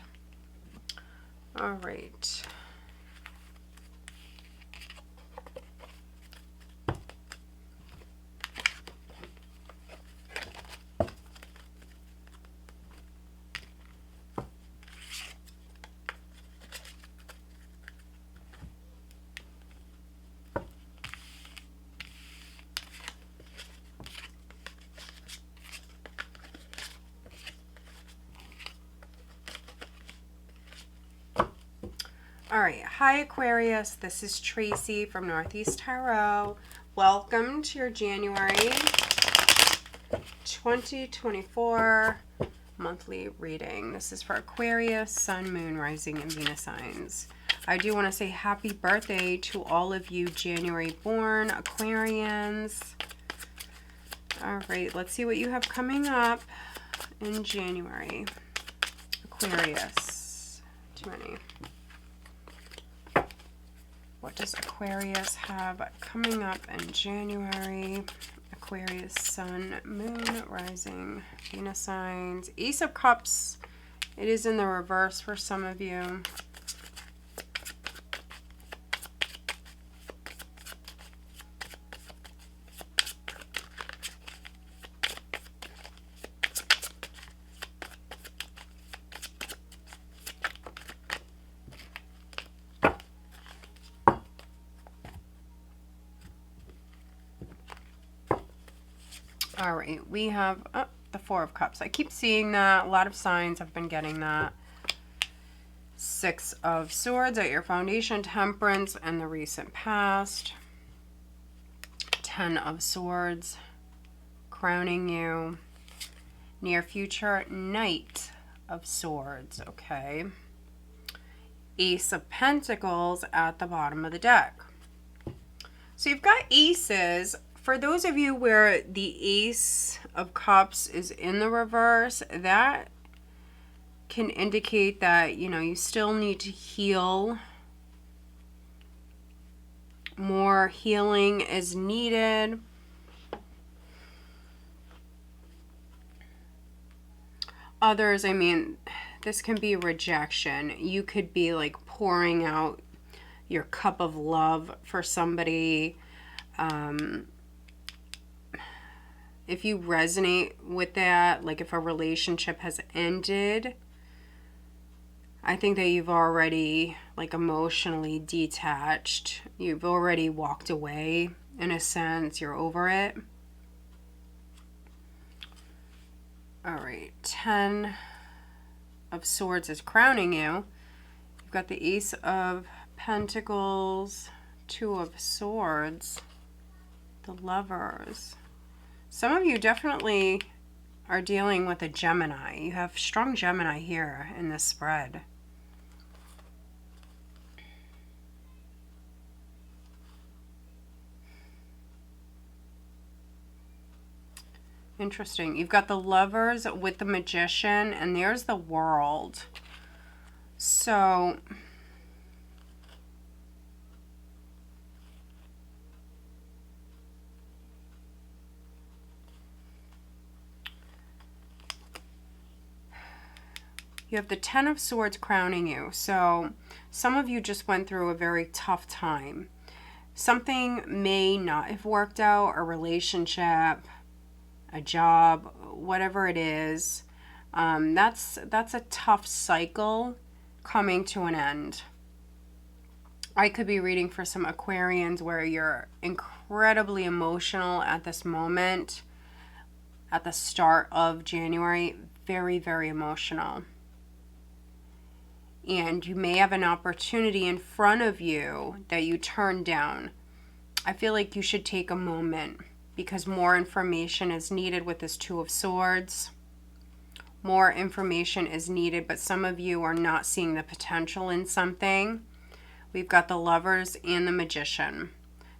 All right. All right, hi Aquarius, this is Tracy from Northeast Tarot. Welcome to your January 2024 monthly reading. This is for Aquarius, Sun, Moon, Rising, and Venus signs. I do want to say happy birthday to all of you January born Aquarians. All right, let's see what you have coming up in January. Aquarius. Too many. What does Aquarius have coming up in January? Aquarius, Sun, Moon, Rising, Venus signs. Ace of Cups. It is in the reverse for some of you. All right, we have the Four of Cups. I keep seeing that. A lot of signs have been getting that. Six of Swords at your foundation, Temperance, and the recent past. 10 of Swords, crowning you. Near future, Knight of Swords, okay. Ace of Pentacles at the bottom of the deck. So you've got aces. For those of you where the Ace of Cups is in the reverse, that can indicate that, you know, you still need to heal. More healing is needed. Others, I mean, this can be rejection. You could be like pouring out your cup of love for somebody. If you resonate with that, like if a relationship has ended, I think that you've already like emotionally detached. You've already walked away in a sense. You're over it. All right. 10 of Swords is crowning you. You've got the Ace of Pentacles, 2 of Swords, the Lovers. Some of you definitely are dealing with a Gemini. You have strong Gemini here in this spread. Interesting. You've got the Lovers with the Magician, and there's the World. So you have the 10 of Swords crowning you. So some of you just went through a very tough time. Something may not have worked out, a relationship, a job, whatever it is. That's a tough cycle coming to an end. I could be reading for some Aquarians where you're incredibly emotional at this moment, at the start of January. Very, very emotional. And you may have an opportunity in front of you that you turn down. I feel like you should take a moment because more information is needed with this 2 of Swords. More information is needed, but some of you are not seeing the potential in something. We've got the Lovers and the Magician.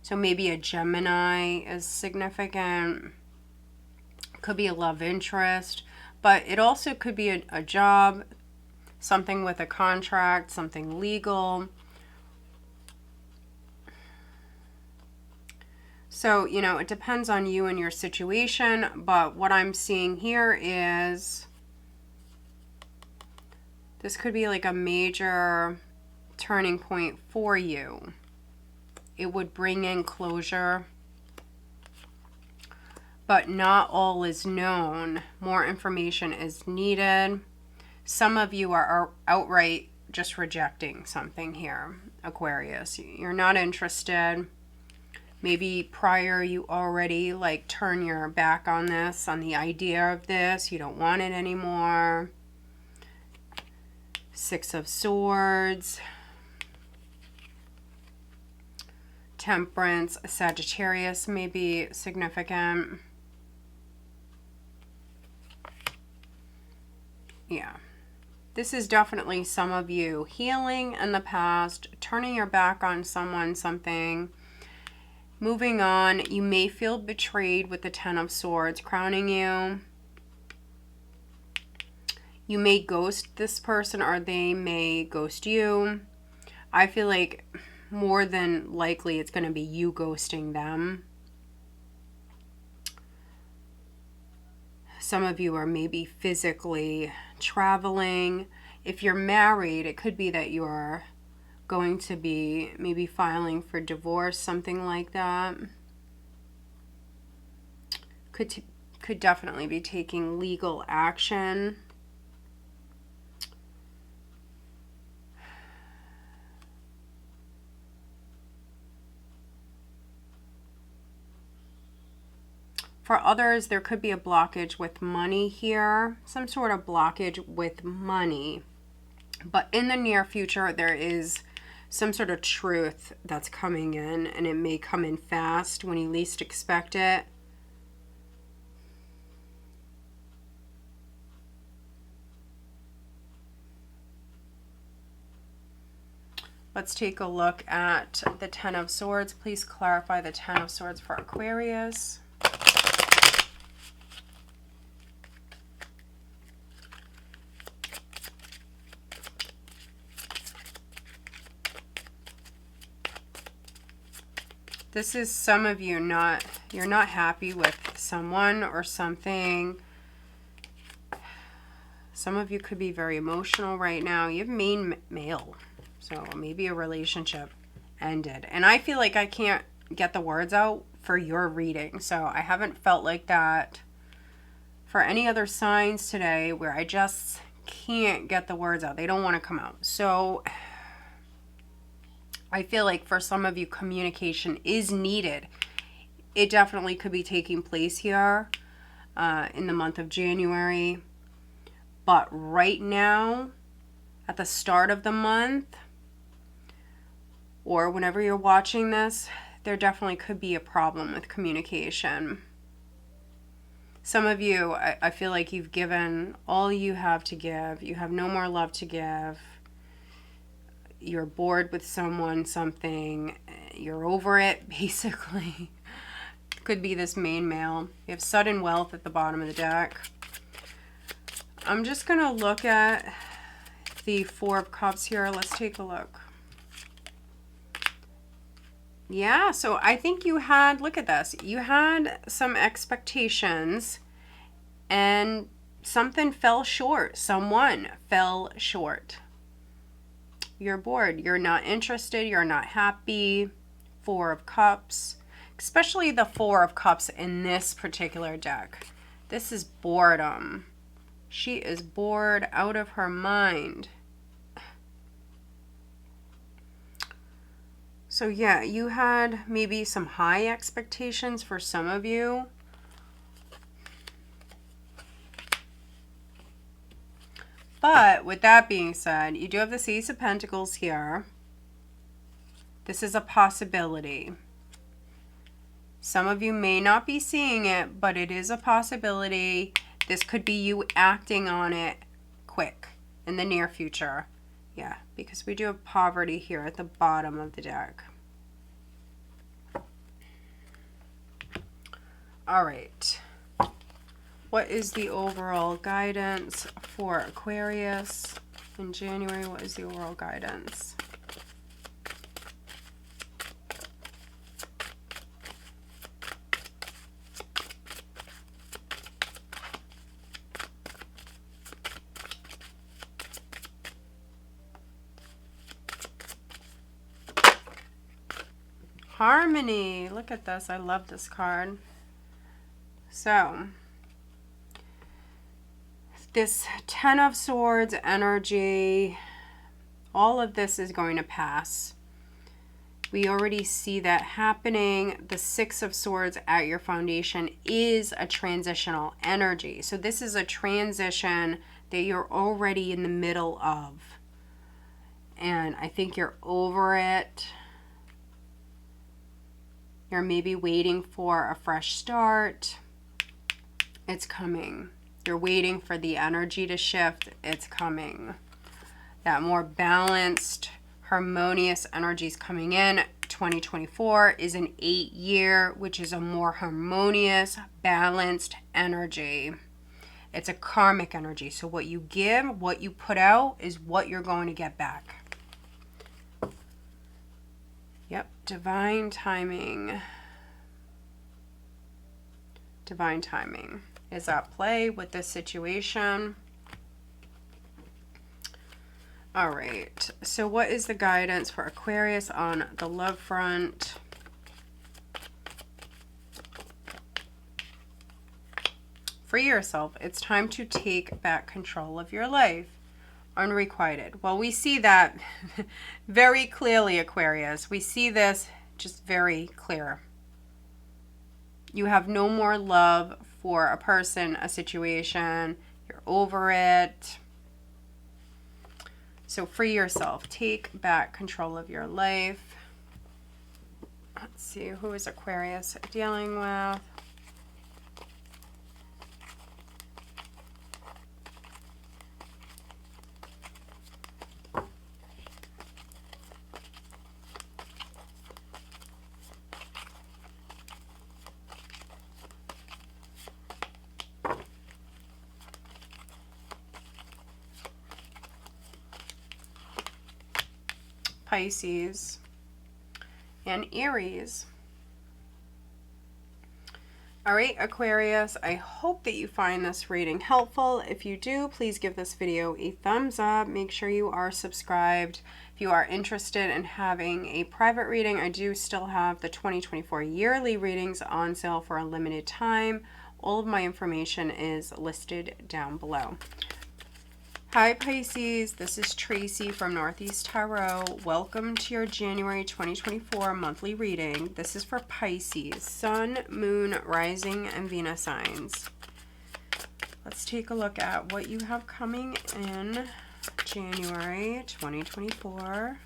So maybe a Gemini is significant. Could be a love interest, but it also could be a job, something with a contract, something legal. So, you know, it depends on you and your situation, but what I'm seeing here is this could be like a major turning point for you. It would bring in closure, but not all is known. More information is needed. Some of you are outright just rejecting something here, Aquarius. You're not interested. Maybe prior you already like turn your back on this, on the idea of this. You don't want it anymore. 6 of Swords. Temperance, Sagittarius may be significant. Yeah. This is definitely some of you healing in the past, turning your back on someone, something, moving on. You may feel betrayed with the Ten of Swords crowning you. You may ghost this person or they may ghost you. I feel like more than likely it's going to be you ghosting them. Some of you are maybe physically traveling. If you're married, it could be that you're going to be maybe filing for divorce, something like that. Could definitely be taking legal action. For others, there could be a blockage with money here, some sort of blockage with money. But in the near future, there is some sort of truth that's coming in, and it may come in fast when you least expect it. Let's take a look at the Ten of Swords. Please clarify the Ten of Swords for Aquarius. This is some of you you're not happy with someone or something. Some of you could be very emotional right now. You have main male. So maybe a relationship ended. And I feel like I can't get the words out for your reading. So I haven't felt like that for any other signs today where I just can't get the words out. They don't want to come out. So I feel like for some of you, communication is needed. It definitely could be taking place here in the month of January. But right now, at the start of the month, or whenever you're watching this, there definitely could be a problem with communication. Some of you, I feel like you've given all you have to give. You have no more love to give. You're bored with someone, something. You're over it, basically. Could be this main male. You have sudden wealth at the bottom of the deck. I'm just going to look at the Four of Cups here. Let's take a look. Yeah, so I think you had, look at this. You had some expectations and something fell short. Someone fell short. You're bored. You're not interested. You're not happy. Four of Cups. Especially the Four of Cups in this particular deck. This is boredom. She is bored out of her mind. So yeah, you had maybe some high expectations for some of you. But with that being said, you do have the Ace of Pentacles here. This is a possibility. Some of you may not be seeing it, but it is a possibility. This could be you acting on it quick in the near future. Yeah, because we do have poverty here at the bottom of the deck. All right. What is the overall guidance for Aquarius in January? What is the overall guidance? Harmony. Look at this. I love this card. So, this Ten of Swords energy, all of this is going to pass. We already see that happening. The Six of Swords at your foundation is a transitional energy. So this is a transition that you're already in the middle of. And I think you're over it. You're maybe waiting for a fresh start. It's coming. You're waiting for the energy to shift. It's coming. That more balanced, harmonious energy is coming in. 2024 is an 8-year, which is a more harmonious, balanced energy. It's a karmic energy. So what you give, what you put out is what you're going to get back. Yep, divine timing. Divine timing is at play with this situation. All right, so what is the guidance for Aquarius on the love front? Free yourself. It's time to take back control of your life. Unrequited. Well, we see that very clearly, Aquarius. We see this just very clear. You have no more love for a person, a situation. You're over it. So free yourself. Take back control of your life. Let's see, who is Aquarius dealing with? Pisces and Aries. All right, Aquarius, I hope that you find this reading helpful. If you do, please give this video a thumbs up. Make sure you are subscribed. If you are interested in having a private reading, I do still have the 2024 yearly readings on sale for a limited time. All of my information is listed down below. Hi Pisces, this is Tracy from Northeast Tarot. Welcome to your January 2024 monthly reading. This is for Pisces, Sun, Moon, Rising, and Venus signs. Let's take a look at what you have coming in January 2024.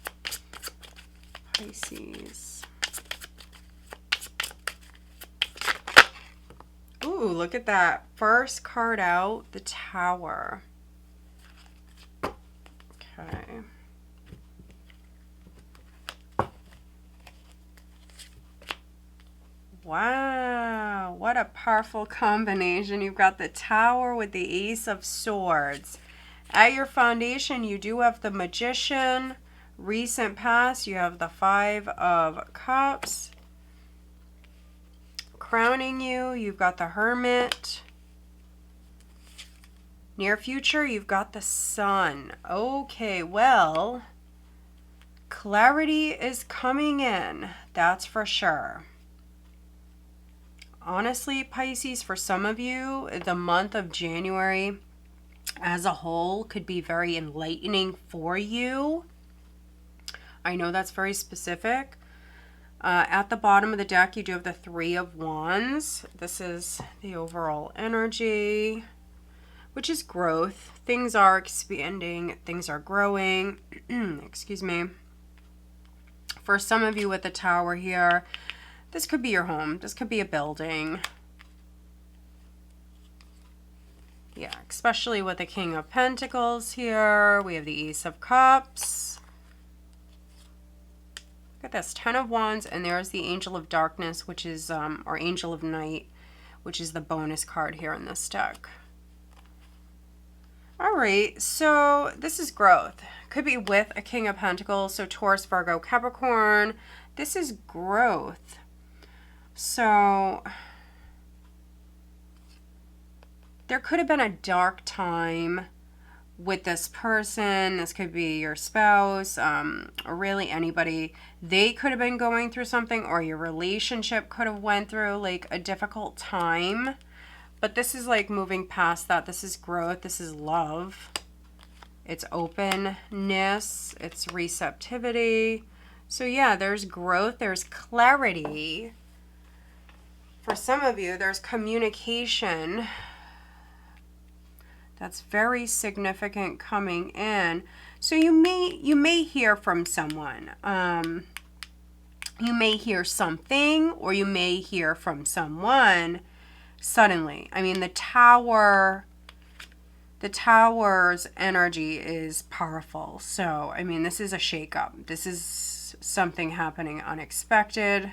Pisces. Ooh, look at that. First card out, the Tower. Okay. Wow, what a powerful combination. You've got the Tower with the Ace of Swords. At your foundation, you do have the Magician. Recent past, you have the Five of Cups. Crowning you, you've got the Hermit. Near future, you've got the Sun. Okay, well, clarity is coming in. That's for sure. Honestly, Pisces, for some of you, the month of January as a whole could be very enlightening for you. I know that's very specific. At the bottom of the deck, you do have the Three of Wands. This is the overall energy, which is growth. Things are expanding, things are growing. Excuse me. For some of you with the Tower here, this could be your home. This could be a building. Yeah, especially with the King of Pentacles here. We have the Ace of Cups. Look at this, Ten of Wands, and there's the Angel of Darkness, which is, or Angel of Night, which is the bonus card here in this deck. All right, so this is growth. Could be with a King of Pentacles, so Taurus, Virgo, Capricorn. This is growth. So there could have been a dark time with this person. This could be your spouse, or really anybody. They could have been going through something, or your relationship could have went through like a difficult time. But this is like moving past that. This is growth. This is love. It's openness. It's receptivity. So yeah, there's growth. There's clarity. For some of you, there's communication that's very significant coming in. So you may hear from someone. You may hear something, or you may hear from someone suddenly. I mean, the Tower The Tower's energy is powerful. So, I mean, this is a shakeup. This is something happening unexpected.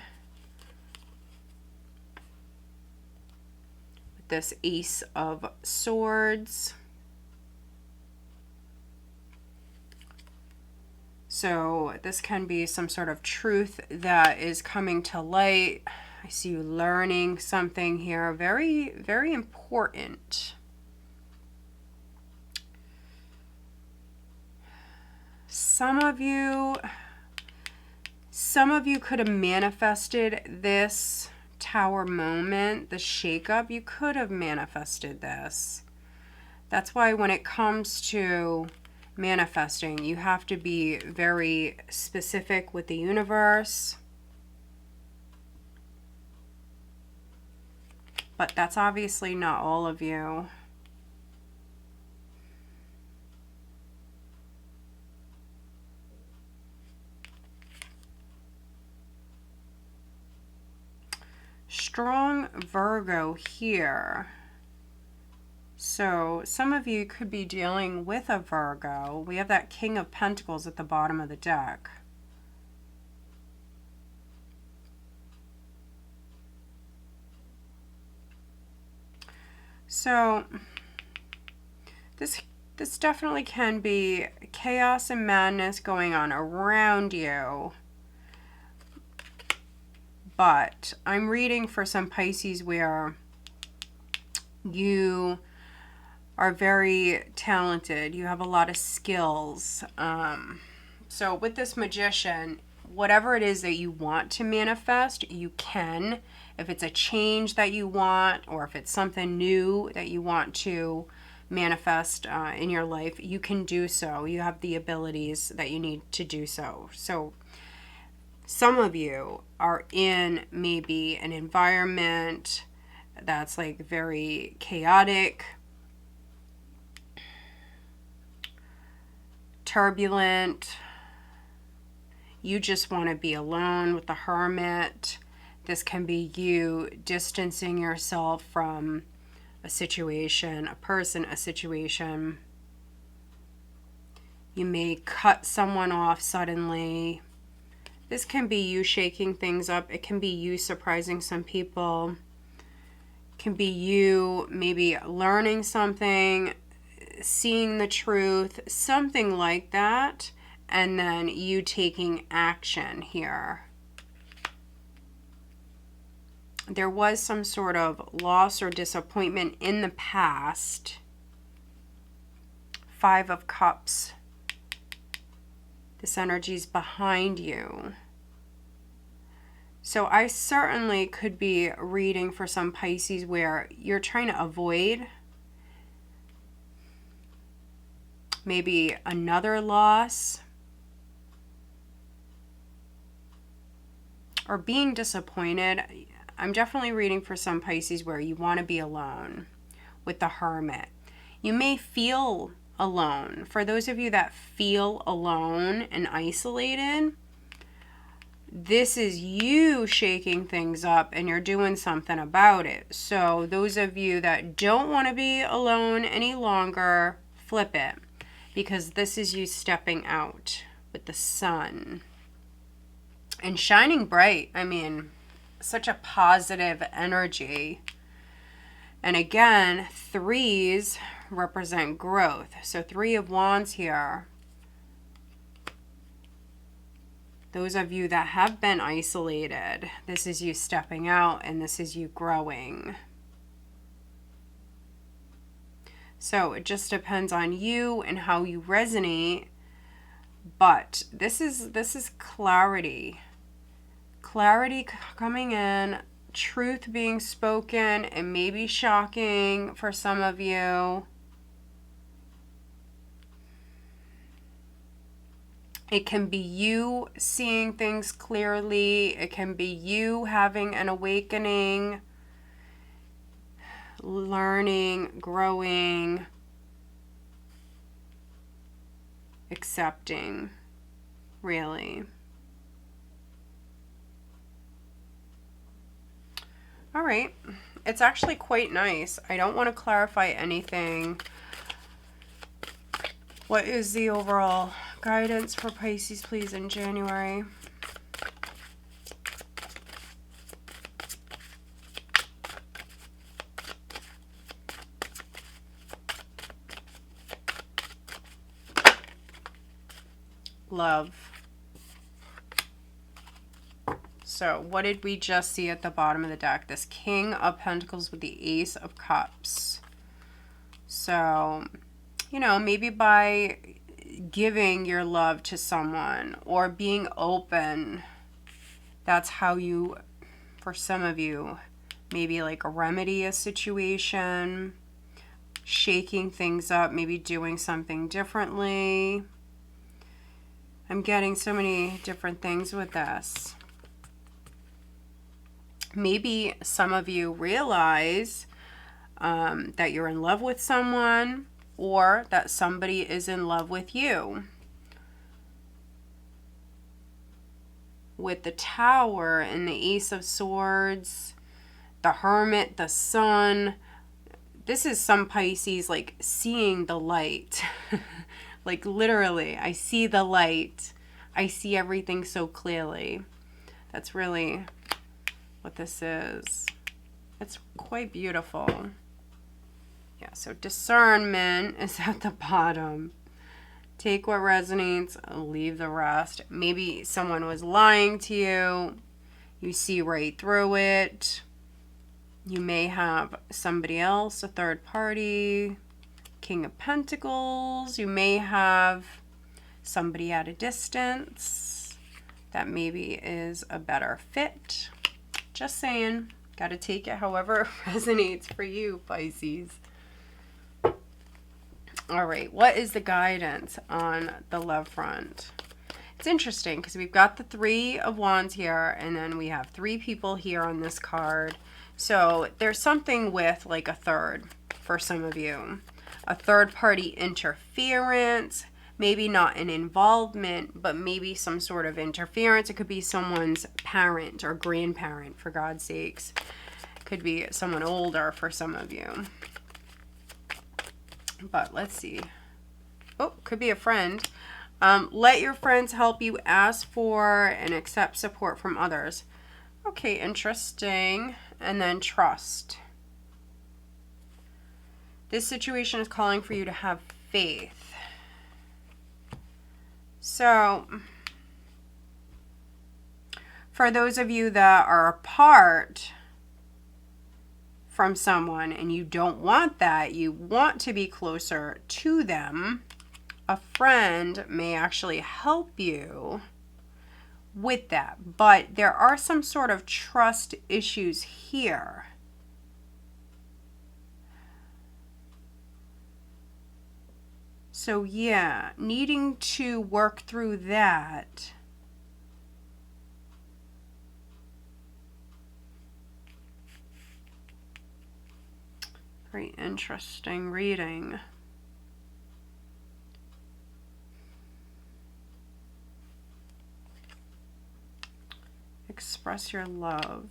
This Ace of Swords. So this can be some sort of truth that is coming to light. I see you learning something here. Very, very important. Some of you could have manifested this Tower moment, the shakeup. You could have manifested this. That's why when it comes to manifesting, you have to be very specific with the universe. But that's obviously not all of you. Strong Virgo here. So some of you could be dealing with a Virgo. We have that King of Pentacles at the bottom of the deck. So this definitely can be chaos and madness going on around you. But I'm reading for some Pisces where you are very talented. You have a lot of skills. So with this Magician, whatever it is that you want to manifest, you can. If it's a change that you want, or if it's something new that you want to manifest in your life, you can do so. You have the abilities that you need to do so. So some of you are in maybe an environment that's like very chaotic, turbulent. You just want to be alone with the Hermit. This can be you distancing yourself from a situation, a person, a situation. You may cut someone off suddenly. This can be you shaking things up. It can be you surprising some people. It can be you maybe learning something, seeing the truth, something like that, and then you taking action here. There was some sort of loss or disappointment in the past. 5 of Cups. This energy's behind you. So I certainly could be reading for some Pisces where you're trying to avoid maybe another loss or being disappointed. I'm definitely reading for some Pisces where you want to be alone with the Hermit. You may feel alone. For those of you that feel alone and isolated, this is you shaking things up and you're doing something about it. So those of you that don't want to be alone any longer, flip it, because this is you stepping out with the Sun and shining bright. I mean, such a positive energy. And again, 3s represent growth. So 3 of Wands here. Those of you that have been isolated, this is you stepping out and this is you growing. So it just depends on you and how you resonate. But this is clarity. Clarity coming in. Truth being spoken. It may be shocking for some of you. It can be you seeing things clearly. It can be you having an awakening, learning, growing, accepting, really. All right, it's actually quite nice. I don't want to clarify anything What is the overall guidance for Pisces, please, in January? Love. So what did we just see at the bottom of the deck? This King of Pentacles with the Ace of Cups. So, you know, maybe by giving your love to someone or being open, that's how you, for some of you, maybe like remedy a situation, shaking things up, maybe doing something differently. I'm getting so many different things with this. Maybe some of you realize that you're in love with someone, or that somebody is in love with you. With the Tower and the Ace of Swords, the Hermit, the Sun. This is some Pisces like seeing the light. Like literally, I see the light. I see everything so clearly. That's really what this is. It's quite beautiful. Yeah, so discernment is at the bottom. Take what resonates, leave the rest. Maybe someone was lying to you. You see right through it. You may have somebody else, a third party. King of Pentacles. You may have somebody at a distance that maybe is a better fit. Just saying. Got to take it however it resonates for you, Pisces. All right, what is the guidance on the love front? It's interesting because we've got the Three of Wands here, and then we have three people here on this card. So there's something with like a third for some of you. A third party interference, maybe not an involvement, but maybe some sort of interference. It could be someone's parent or grandparent, for God's sakes. Could be someone older for some of you. But let's see. Oh, could be a friend. Let your friends help you, ask for and accept support from others. Okay, interesting. And then trust. This situation is calling for you to have faith. So, for those of you that are apart from someone and you don't want that, you want to be closer to them, a friend may actually help you with that. But there are some sort of trust issues here. So yeah, needing to work through that. Very interesting reading. Express your love.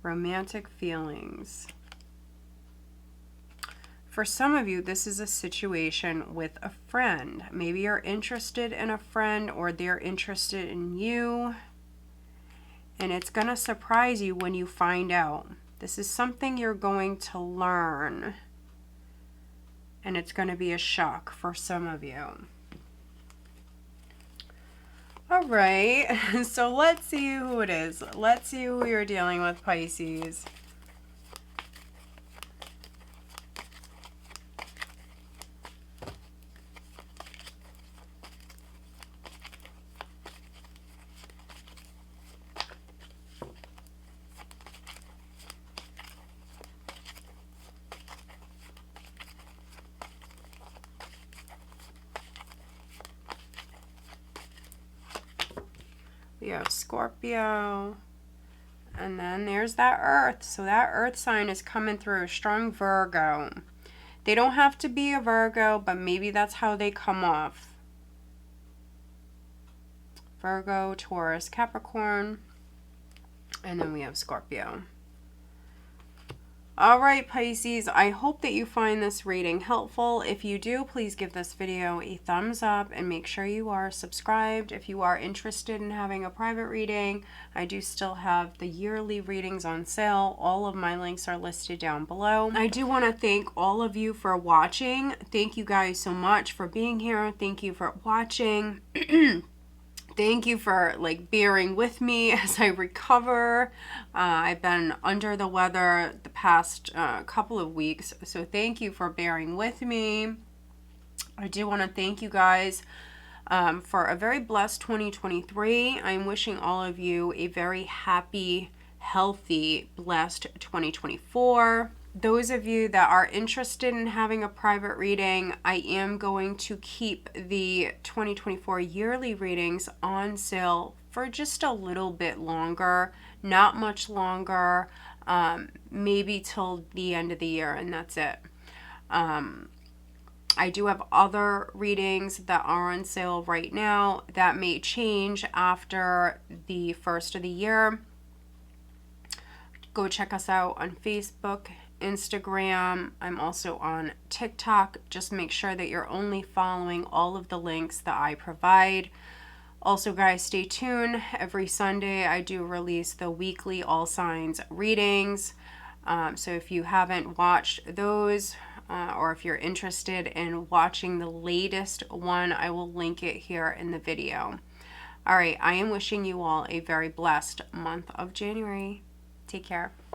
Romantic feelings. For some of you, this is a situation with a friend. Maybe you're interested in a friend or they're interested in you. And it's going to surprise you when you find out. This is something you're going to learn. And it's going to be a shock for some of you. All right, so let's see who it is. Let's see who you're dealing with, Pisces. We have Scorpio, and then there's that Earth. So that Earth sign is coming through, strong Virgo. They don't have to be a Virgo, but maybe that's how they come off. Virgo, Taurus, Capricorn, and then we have Scorpio. All right, Pisces, I hope that you find this reading helpful. If you do, please give this video a thumbs up and make sure you are subscribed. If you are interested in having a private reading, I do still have the yearly readings on sale. All of my links are listed down below. I do want to thank all of you for watching. Thank you guys so much for being here. Thank you for watching. Thank you for bearing with me as I recover. I've been under the weather the past couple of weeks, so thank you for bearing with me. I do want to thank you guys for a very blessed 2023. I'm wishing all of you a very happy, healthy, blessed 2024. Those of you that are interested in having a private reading, I am going to keep the 2024 yearly readings on sale for just a little bit longer, not much longer, maybe till the end of the year, and that's it. I do have other readings that are on sale right now that may change after the first of the year. Go check us out on Facebook, Instagram. I'm also on TikTok. Just make sure that you're only following all of the links that I provide. Also, guys, stay tuned. Every Sunday I do release the weekly all signs readings. So if you haven't watched those, or if you're interested in watching the latest one, I will link it here in the video. All right, I am wishing you all a very blessed month of January. Take care.